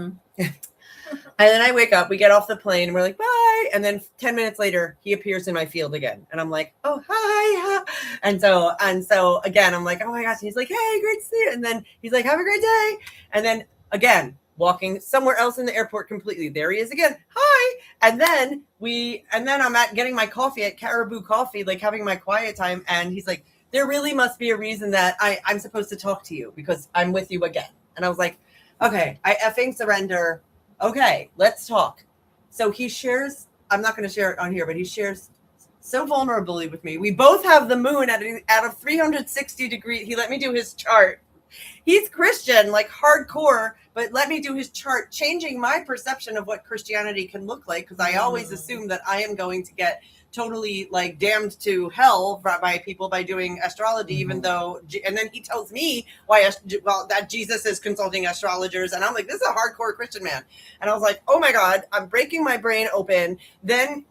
And then I wake up, we get off the plane, and we're like, bye. And then 10 minutes later, he appears in my field again. And I'm like, oh, hi. And so again, I'm like, oh my gosh. He's like, hey, great to see you. And then he's like, have a great day. And then again, walking somewhere else in the airport completely. There he is again. Hi. And then I'm getting my coffee at Caribou Coffee, like having my quiet time. And he's like, there really must be a reason that I'm supposed to talk to you because I'm with you again. And I was like, okay, I effing surrender. Okay, let's talk. So he shares I'm not going to share it on here, but he shares so vulnerably with me. We both have the moon at a 360 degree. He let me do his chart. He's Christian, like hardcore, but let me do his chart, changing my perception of what Christianity can look like, because I always assume that I am going to get totally like damned to hell by people by doing astrology, even though, and then he tells me that Jesus is consulting astrologers, and I'm like, this is a hardcore Christian man, and I was like, oh my God, I'm breaking my brain open. Then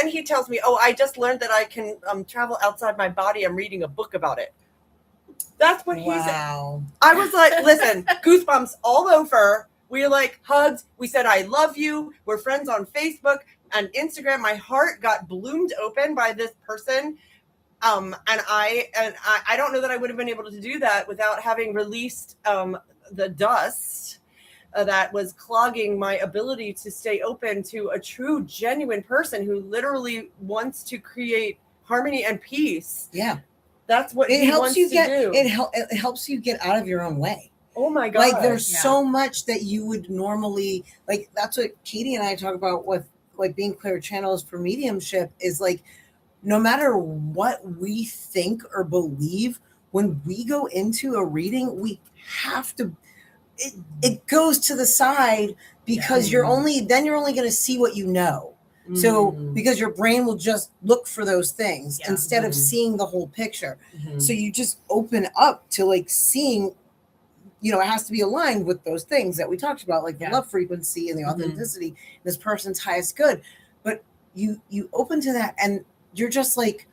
he tells me, oh, I just learned that I can travel outside my body. I'm reading a book about it. That's what he said. I was like, listen, goosebumps all over. We like hugged. We said, I love you. We're friends on Facebook and Instagram. My heart got bloomed open by this person. And I don't know that I would have been able to do that without having released the dust that was clogging my ability to stay open to a true, genuine person who literally wants to create harmony and peace. Yeah. That's what it helps you get. It helps you get out of your own way. Oh my God! Like there's so much that you would normally like. That's what Katie and I talk about with like being clear channels for mediumship. Is like no matter what we think or believe, when we go into a reading, we have to. It goes to the side because you're only going to see what you know. So because your brain will just look for those things instead of seeing the whole picture. So you just open up to like seeing, it has to be aligned with those things that we talked about, like the love frequency and the authenticity, this person's highest good. But you open to that and you're just like,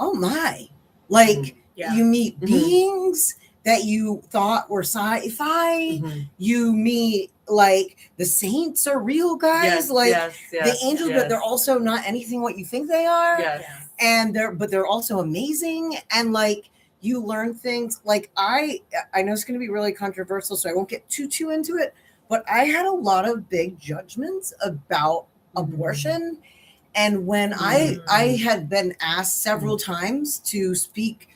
oh my, like you meet beings that you thought were sci-fi. You meet like the saints are real guys, the angels, but they're also not anything what you think they are. And they're also amazing. And like you learn things like I know it's going to be really controversial, so I won't get too into it. But I had a lot of big judgments about abortion. And when I had been asked several times to speak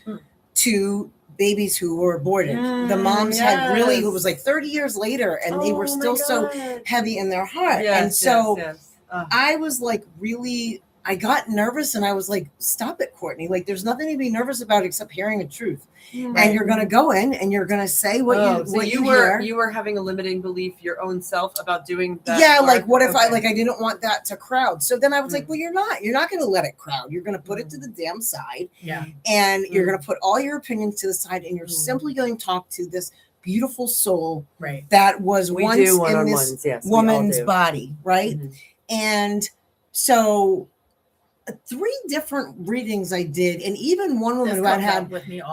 to babies who were aborted. The moms had really, it was like 30 years later, and they were still so heavy in their heart. And so I was like, really, I got nervous and I was like, stop it, Courtney. Like, there's nothing to be nervous about except hearing the truth. And you're going to go in and you're going to say what you were having a limiting belief your own self about doing that. Yeah. Like what if I didn't want that to crowd. So then I was like, well, you're not going to let it crowd. You're going to put it to the damn side. And you're going to put all your opinions to the side and you're simply going to talk to this beautiful soul that was once in this woman's body. Right. And so 3 different readings I did, and even one woman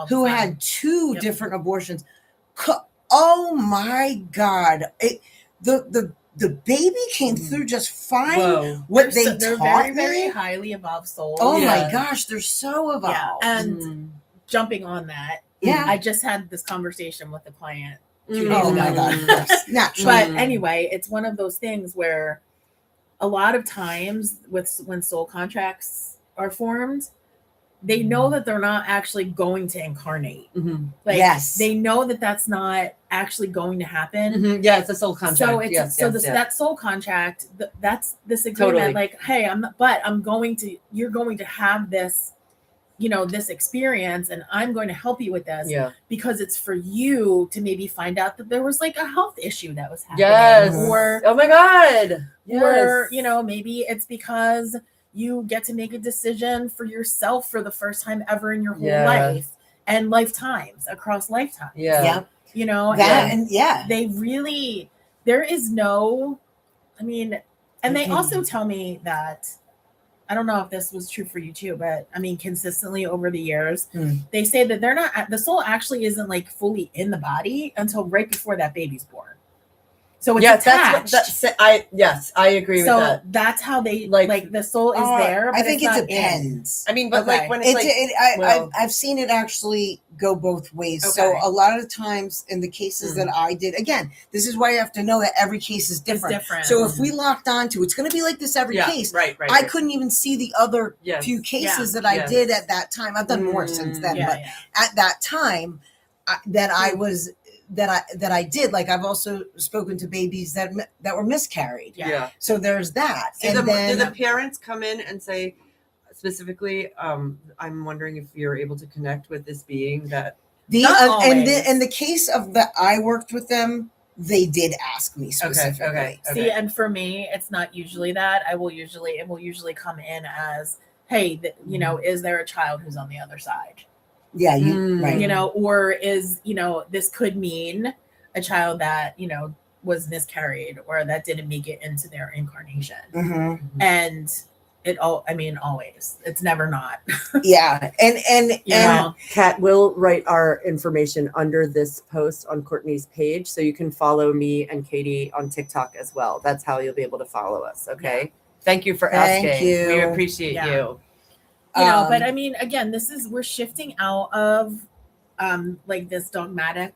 who had 2 different abortions. Oh my God! The baby came through just fine. They're very, very highly evolved souls. Oh my gosh, they're so evolved. And jumping on that, I just had this conversation with a client 2 days ago. Oh my God! But anyway, it's one of those things where a lot of times when soul contracts are formed, they know that they're not actually going to incarnate. They know that that's not actually going to happen. Yeah, it's a soul contract. So it's that soul contract. That's this agreement. Like, hey, you're going to have this, this experience, and I'm going to help you with this. Because it's for you to maybe find out that there was like a health issue that was happening. Or oh my God. Or, maybe it's because you get to make a decision for yourself for the first time ever in your whole life and lifetimes across lifetimes. They really, there is no, and they also tell me that, I don't know if this was true for you too, but consistently over the years, they say that the soul actually isn't like fully in the body until right before that baby's born. So it's attached. I agree with that. So that's how they like the soul is there. But I think it depends. Like when it's I've seen it actually go both ways. Okay. So a lot of times in the cases that I did, again, this is why you have to know that every case is different. So if we locked onto, it's going to be like this every case. I couldn't even see the other few cases that I did at that time. I've done more since then, but at that time, that I was that I did. Like I've also spoken to babies that were miscarried. Yeah. So there's that. Do the parents come in and say specifically, I'm wondering if you're able to connect with this being that in the case of that I worked with them, they did ask me specifically. Okay. See, and for me, it's not usually that. It will usually come in as, hey, is there a child who's on the other side? Yeah, right. Or is, this could mean a child that, was miscarried or that didn't make it into their incarnation. Mm-hmm. And always, it's never not. Yeah. And Kat will write our information under this post on Courtney's page. So you can follow me and Katie on TikTok as well. That's how you'll be able to follow us. Okay. Yeah. Thank you for asking. We appreciate you. But I mean, again, we're shifting out of like this dogmatic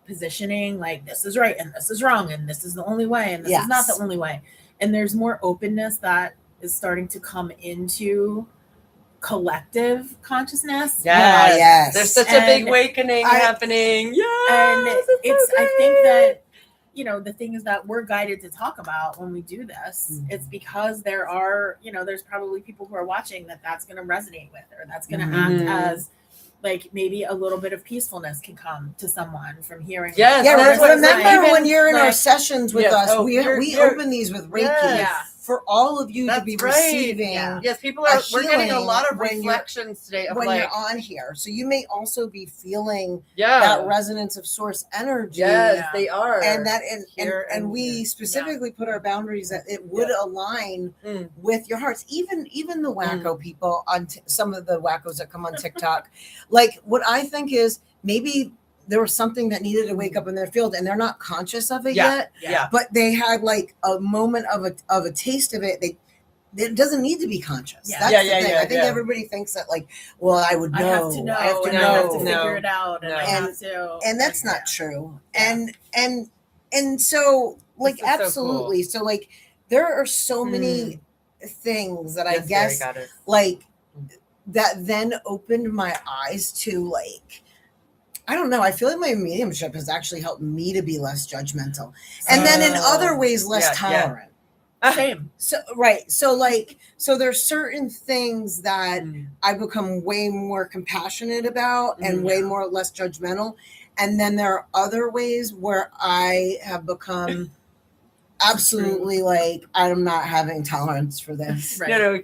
positioning, like this is right and this is wrong and this is the only way and this is not the only way. And there's more openness that is starting to come into collective consciousness. Yes. There's such a big awakening happening. And I think that the things that we're guided to talk about when we do this, it's because there are, there's probably people who are watching that's going to resonate with, or that's going to act as like maybe a little bit of peacefulness can come to someone from hearing. Yes. Remember when you're in our sessions with us, we open these with Reiki. Yes. For all of you to be receiving. Yes, we're getting a lot of reflections today of when you're on here. So you may also be feeling that resonance of source energy. Yes, they are. And we specifically put our boundaries that it would align with your hearts. Even the wacko people on some of the wackos that come on TikTok. Like what I think is maybe there was something that needed to wake up in their field and they're not conscious of it yet. Yeah. But they had like a moment of a taste of it. It doesn't need to be conscious. Yeah. That's the thing. I think everybody thinks that like, well, I would know. I have to know. I have to and know. I have to figure it out. And I have to. And that's not true. Yeah. And so like absolutely. So like there are so many things that I guess like that then opened my eyes to like, I don't know. I feel like my mediumship has actually helped me to be less judgmental. And then in other ways, less tolerant. Same. So, right. So there's certain things that I become way more compassionate about and way more less judgmental. And then there are other ways where I have become absolutely like, I'm not having tolerance for this. Right. No.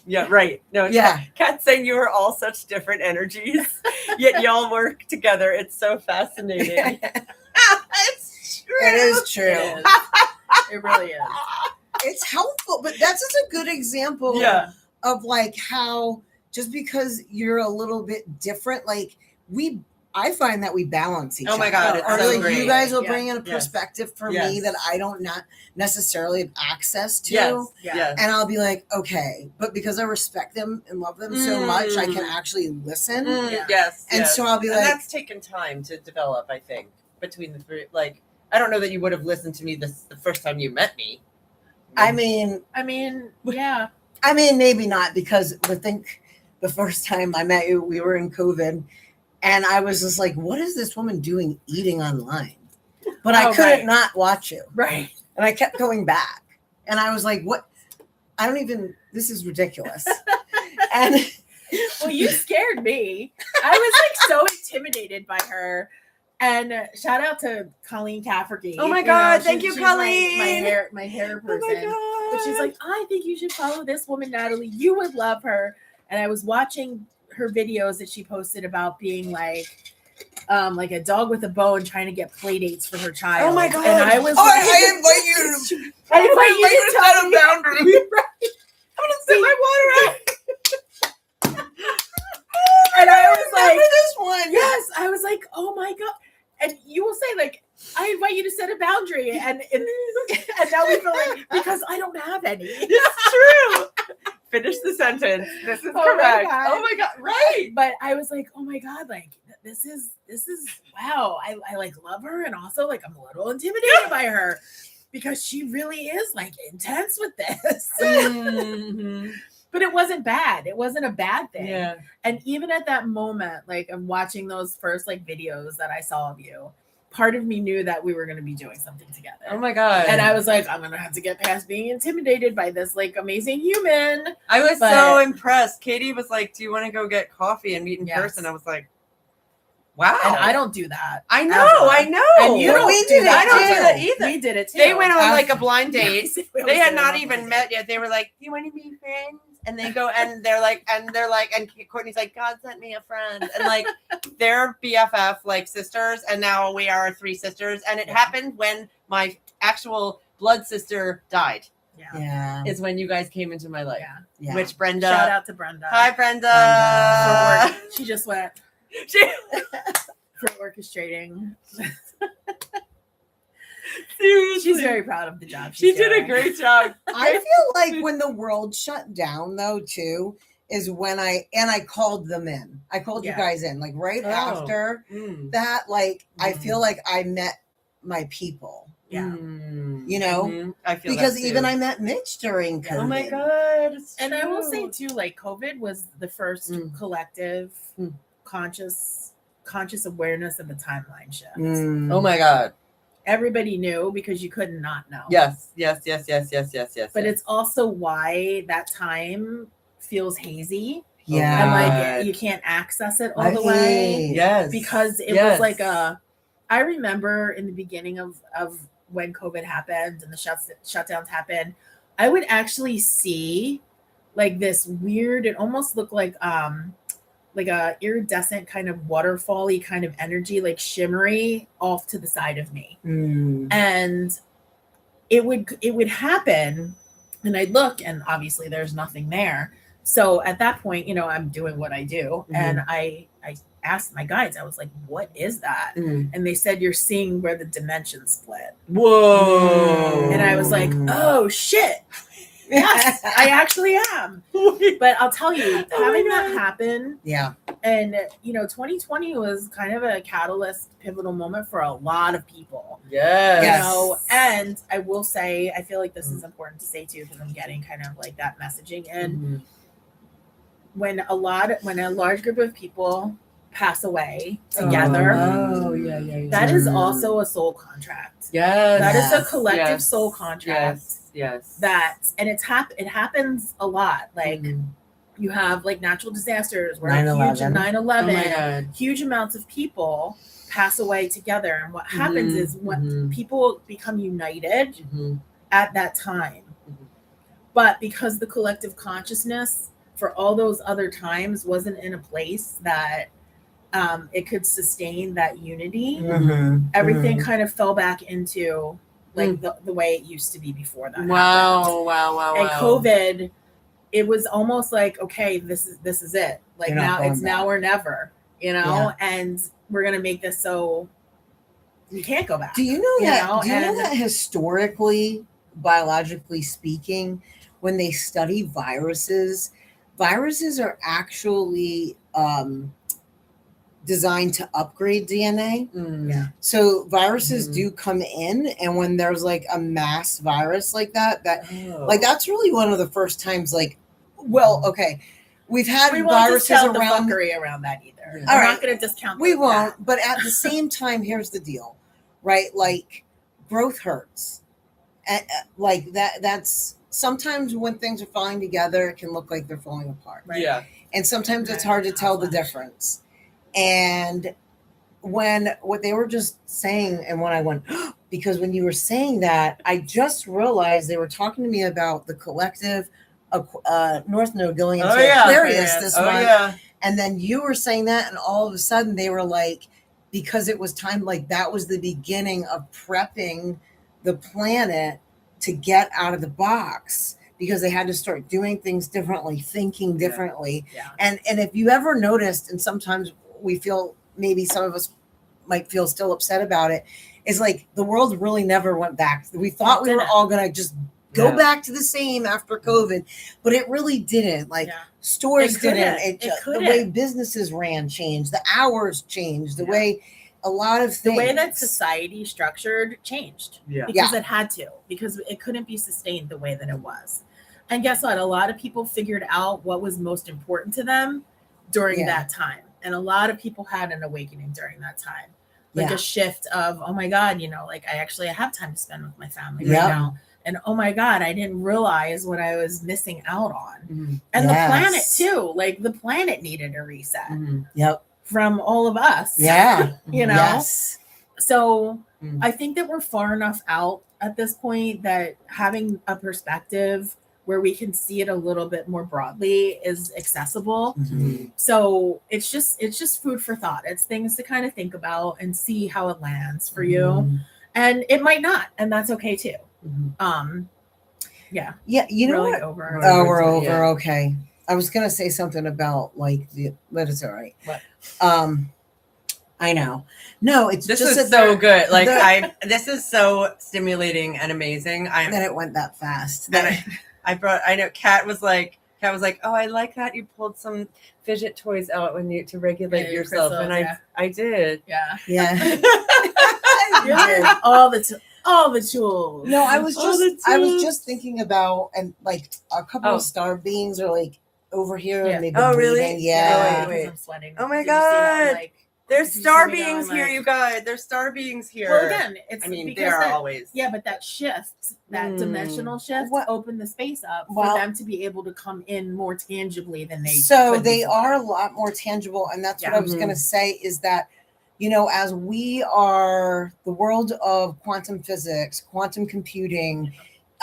Yeah, right. No, Kat's saying you are all such different energies, yet y'all work together. It's so fascinating. It's true. It is true. It really is. It's helpful, but that's just a good example of like how just because you're a little bit different, like I find that we balance each other. Oh my God, it's so like great. You guys will bring in a perspective for me that I don't not necessarily have access to. Yes. And I'll be like, okay, but because I respect them and love them so much, I can actually listen. Yes. And so I'll be like, and that's taken time to develop, I think, between the three. Like, I don't know that you would have listened to me the first time you met me. I mean, yeah. I mean, maybe not, because the first time I met you, we were in COVID. And I was just like, what is this woman doing eating online? But I couldn't not watch you. Right. And I kept going back. And I was like, what? This is ridiculous. And well, you scared me. I was like so intimidated by her. And shout out to Colleen Cafferty. Oh my God. Thank you, Colleen. My hair person. But she's like, I think you should follow this woman, Natalie. You would love her. And I was watching her videos that she posted about being like a dog with a bone trying to get play dates for her child. Oh my God. And I was I invite you to set a boundary. I'm gonna spit my water out. And I was like, this one. Yes. I was like, oh my God. And you will say like, I invite you to set a boundary. And now we feel like, because I don't have any. It's true. Finish the sentence. This is correct. Oh my God. Right. But I was like, oh my God, like this is wow. I like love her. And also like, I'm a little intimidated by her because she really is like intense with this. But it wasn't bad. It wasn't a bad thing. Yeah. And even at that moment, like I'm watching those first like videos that I saw of you, part of me knew that we were going to be doing something together. Oh my God. And I was like, I'm going to have to get past being intimidated by this like amazing human. I was so impressed. Katie was like, do you want to go get coffee and meet in person? I was like, wow. And I don't do that. I know. And you don't do that. I don't do that either. We did it too. They went on like a blind date. Yes, They had not even met yet. They were like, do you want to be friends? And they go, and they're like, and Courtney's like, God sent me a friend. And like, they're BFF, like sisters. And now we are 3 sisters. And it happened when my actual blood sister died. Yeah. Is when you guys came into my life. Yeah. Which Brenda. Shout out to Brenda. Hi, Brenda. She just went for orchestrating. Seriously. She's very proud of the job. She did a great job. I feel like when the world shut down, though, too, is when I called them in. I called you guys in, like right after that. Like I feel like I met my people. Yeah, you know, I feel because that even I met Mitch during COVID. Oh my God! And I will say too, like COVID was the first collective conscious awareness of the timeline shift. Oh my God! Everybody knew because you could not know. Yes. But it's also why that time feels hazy. Yeah. And like you can't access it all the way. Yes. Because it was like I remember in the beginning of when COVID happened and the shutdowns happened, I would actually see like this weird, it almost looked like a iridescent kind of waterfall-y kind of energy, like shimmery off to the side of me. And it would happen and I'd look and obviously there's nothing there. So at that point, you know, I'm doing what I do. And I asked my guides, I was like, what is that? And they said, you're seeing where the dimensions split. Whoa. And I was like, oh shit. Yes, I actually am. But I'll tell you, having that happen. Yeah. And, you know, 2020 was kind of a catalyst, pivotal moment for a lot of people. Yes. You know, and I will say, I feel like this is important to say too, because I'm getting kind of like that messaging in. When a large group of people pass away together. That is also a soul contract. Yes. That is a collective soul contract. Yes. And it happens a lot. Like you have like natural disasters where 9/11. huge amounts of people pass away together. And what happens is when people become united at that time. But because the collective consciousness for all those other times wasn't in a place that it could sustain that unity, everything kind of fell back into like the way it used to be before that. Wow. And COVID, it was almost like, okay, this is it. Like now or never, you know, and we're gonna make this so you can't go back. Do you know that? Do you know that historically, biologically speaking, when they study viruses are actually designed to upgrade DNA. So viruses do come in, and when there's like a mass virus like that, like that's really one of the first times. Like, well, okay, we've had viruses around that either. All We're right, not going to discount. We won't. But at the same time, here's the deal, right? Like, growth hurts. Like that's. Sometimes when things are falling together, it can look like they're falling apart. Right? Yeah. And sometimes it's hard to tell the difference. And what they were just saying, and when I went, because when you were saying that, I just realized they were talking to me about the collective North Node going into Aquarius this month. And then you were saying that, and all of a sudden they were like, because it was time, like that was the beginning of prepping the planet to get out of the box, because they had to start doing things differently, thinking differently. And if you ever noticed, and sometimes we feel, maybe some of us might feel still upset about it, is like the world really never went back. We thought we were all going to just go back to the same after COVID, but it really didn't. Like stores didn't. The way businesses ran changed. The hours changed. The way a lot of things. The way that society structured changed. Because it had to. Because it couldn't be sustained the way that it was. And guess what? A lot of people figured out what was most important to them during that time. And a lot of people had an awakening during that time. like Yeah. a shift of, oh my God, you know, like I actually have time to spend with my family Yep. right now. And oh my God, I didn't realize what I was missing out on. Mhm. And the planet Yes. too, like the planet needed a reset Mhm. Yep. from all of us. Yeah. You know? Yes. So Mm. I think that we're far enough out at this point that having a perspective where we can see it a little bit more broadly is accessible. Mhm. So it's just food for thought. It's things to kind of think about and see how it lands for you. Mhm. And it might not, and that's okay too. Mhm. Yeah. Yeah, you know really what? over. Oh, we're over. Yeah. Okay. I was gonna say something about like but it's all right. What? I know. No, it's This just is that so good. Like the- this is so stimulating and amazing. then it went that fast. And I know Kat was like, oh, I like that you pulled some fidget toys out when you to regulate Yeah, yourself, crystals, and yeah. I did. Yeah. Yeah. Yeah. all the tools. No, I was All the just tools. thinking about and like a couple Oh. of star beings are like over here Yeah. and they've been Oh, really? bleeding. Yeah, Yeah. wait. I'm sweating. Oh my Did you see that? God. Like, There's did you star see me beings going, here, like- you guys. There's star beings here. Well, again, it's I mean, because there are that, always. yeah, but that shift, that Mm. dimensional shift, What- opened the space up Well- for them to be able to come in more tangibly than they. So could they before. are a lot more tangible, and that's what Yeah. I was going to say is that, you know, as we are the world of quantum physics, quantum computing,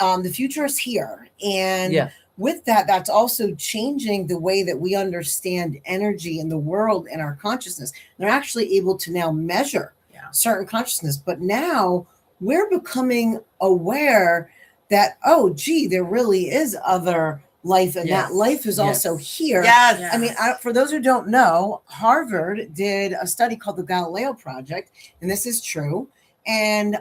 the future is here, and Yeah. with that, that's also changing the way that we understand energy in the world and our consciousness. They're actually able to now measure Yeah. certain consciousness, but now we're becoming aware that, oh, gee, there really is other life, and Yes. that life is Yes. also here. Yes. Yeah. I mean, for those who don't know, Harvard did a study called the Galileo Project, and this is true. And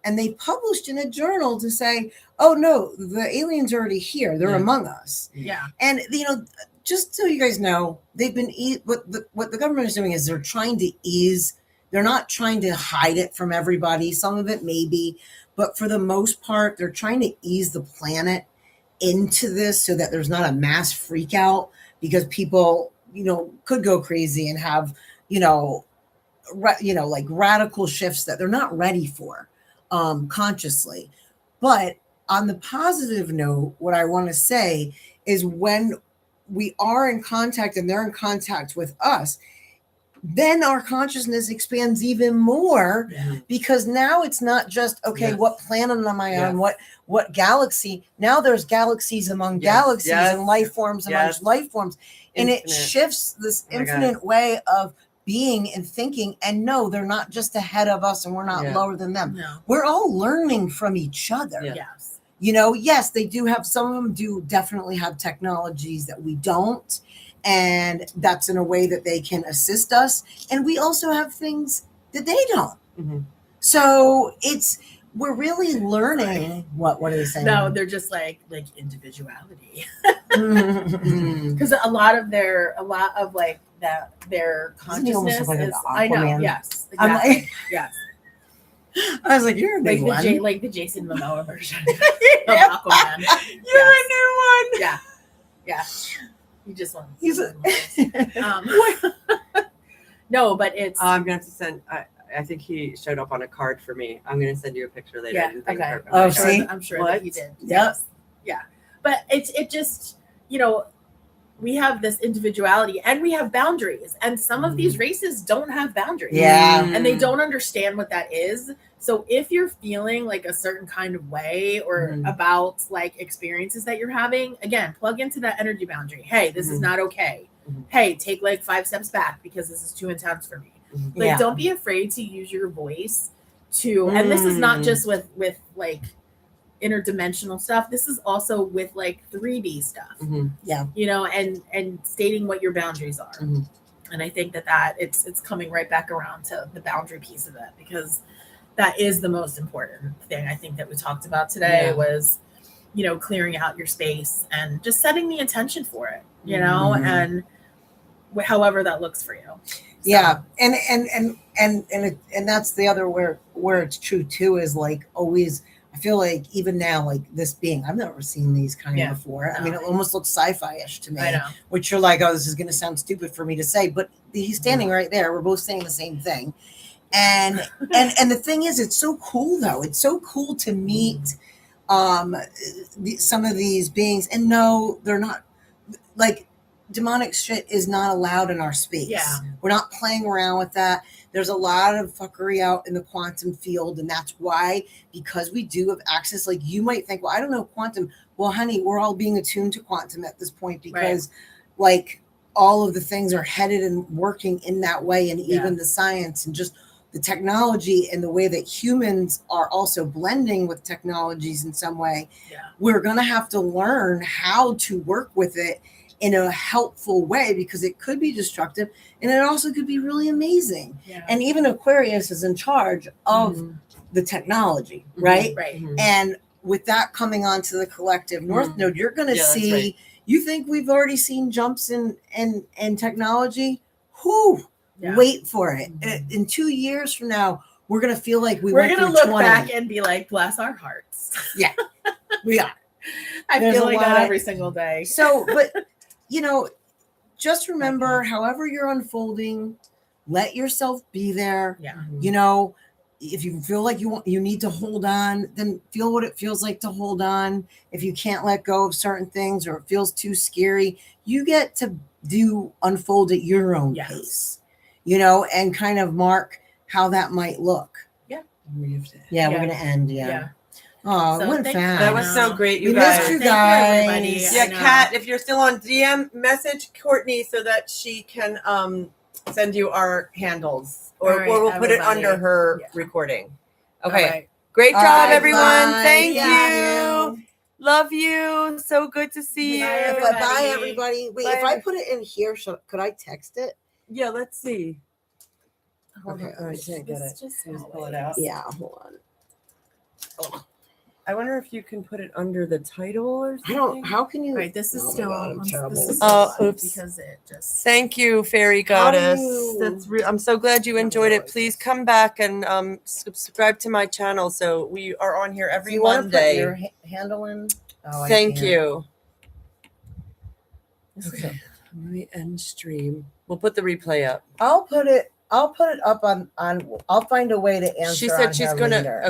they published in a journal to say, oh no, the aliens are already here; they're Yeah. among us. Yeah. And you know, just so you guys know, they've been what the government is doing is they're trying to ease. They're not trying to hide it from everybody. Some of it maybe, but for the most part, they're trying to ease the planet into this so that there's not a mass freak out, because people, you know, could go crazy and have, you know, like radical shifts that they're not ready for consciously. But on the positive note, what I want to say is when we are in contact and they're in contact with us, then our consciousness expands even more, Yeah. because now it's not just, okay, Yes. what planet am I on? Yes. What galaxy? Now there's galaxies among Yes. galaxies Yes. and life forms amongst Yes. life forms. And it Infinite. shifts this Oh my God. infinite way of being and thinking. And no, they're not just ahead of us and we're not Yeah. lower than them. No. We're all learning from each other. Yeah. Yes. You know, yes, they do have, some of them do definitely have technologies that we don't. And that's in a way that they can assist us. And we also have things that they don't. Mhm. So we're really learning. What are they saying? No, they're just like individuality, Mhm. because a lot of their Doesn't he almost consciousness look like an is. I know. Aquaman? Yes. I'm Exactly. like- yes. I was like, you're a big one. Like the Jason Momoa version Yeah. of Aquaman. You're a new one. Yeah. Yeah. You just want. He's a- No, but it's. I'm gonna have to send. I think he showed up on a card for me. I'm gonna send you a picture later. I Yeah. didn't think Okay. of it. Oh, I'm sure, see? I'm sure What? that you did. Yep. Yes. Yeah. But it just, you know, we have this individuality and we have boundaries, and some of these races don't have boundaries. Yeah. And they don't understand what that is. So if you're feeling like a certain kind of way or Mhm. about like experiences that you're having, again, plug into that energy boundary. Hey, this is Mhm. not okay. Mhm. Hey, take like 5 steps back because this is too intense for me. Mhm. Like, Yeah. don't be afraid to use your voice to, and this is not Mm. just with like interdimensional stuff. This is also with like 3D stuff, Mhm. you know, and stating what your boundaries are. Mhm. And I think that it's coming right back around to the boundary piece of it, because that is the most important thing I think that we talked about today Yeah. was, you know, clearing out your space and just setting the intention for it, you know, Mhm. and however that looks for you. So, Yeah, and that's the other where it's true too, is like always. I feel like even now, like this being, I've never seen these kind Yeah. before. I No. mean, it almost looks sci-fi-ish to me. I know. Which you're like, oh, this is going to sound stupid for me to say, but he's standing right there. We're both saying the same thing, And and the thing is, it's so cool though. It's so cool to meet some of these beings, and no, they're not like demonic shit is not allowed in our space. Yeah. We're not playing around with that. There's a lot of fuckery out in the quantum field, and that's why, because we do have access. Like you might think, well, I don't know quantum. Well, honey, we're all being attuned to quantum at this point because like all of the things are headed and working in that way, and even the science and just the technology and the way that humans are also blending with technologies in some way. We're going to have to learn how to work with it in a helpful way, because it could be destructive and it also could be really amazing. And even Aquarius is in charge of the technology, right? And with that coming onto the collective North Node, you're going to see, you think we've already seen jumps in technology? Whew. Wait for it. In 2 years from now, we're going to feel like we're going to look back and be like, bless our hearts. Yeah, we are. I feel like that every single day. So, but, you know, just remember, however you're unfolding, let yourself be there. You know, if you feel like you need to hold on, then feel what it feels like to hold on. If you can't let go of certain things or it feels too scary, you get to unfold at your own pace, you know, and kind of mark how that might look. We're going to end. Oh, so what fast. That was so great, you we guys. missed you guys. Everybody. Yeah, Kat, if you're still on DM, message Courtney so that she can send you our handles, or we'll put it under her recording. Okay. Great job, everyone. Bye. Thank you. Love you. So good to see you. Bye, everybody. Wait, if I put it in here, could I text it? Yeah, let's see. Okay. I can't get it. Just pull it out. Yeah, hold on. Oh. I wonder if you can put it under the title or something. How can you? Right, this is still. I'm terrible. This is oops. Because it just. Thank you, Fairy Goddess. I'm so glad you enjoyed it. Please come back and subscribe to my channel. So we are on here every Monday. You want to put your handle in? Oh, Thank you. Okay, let me end stream. We'll put the replay up. I'll put it up on. I'll find a way to answer. She said she's gonna.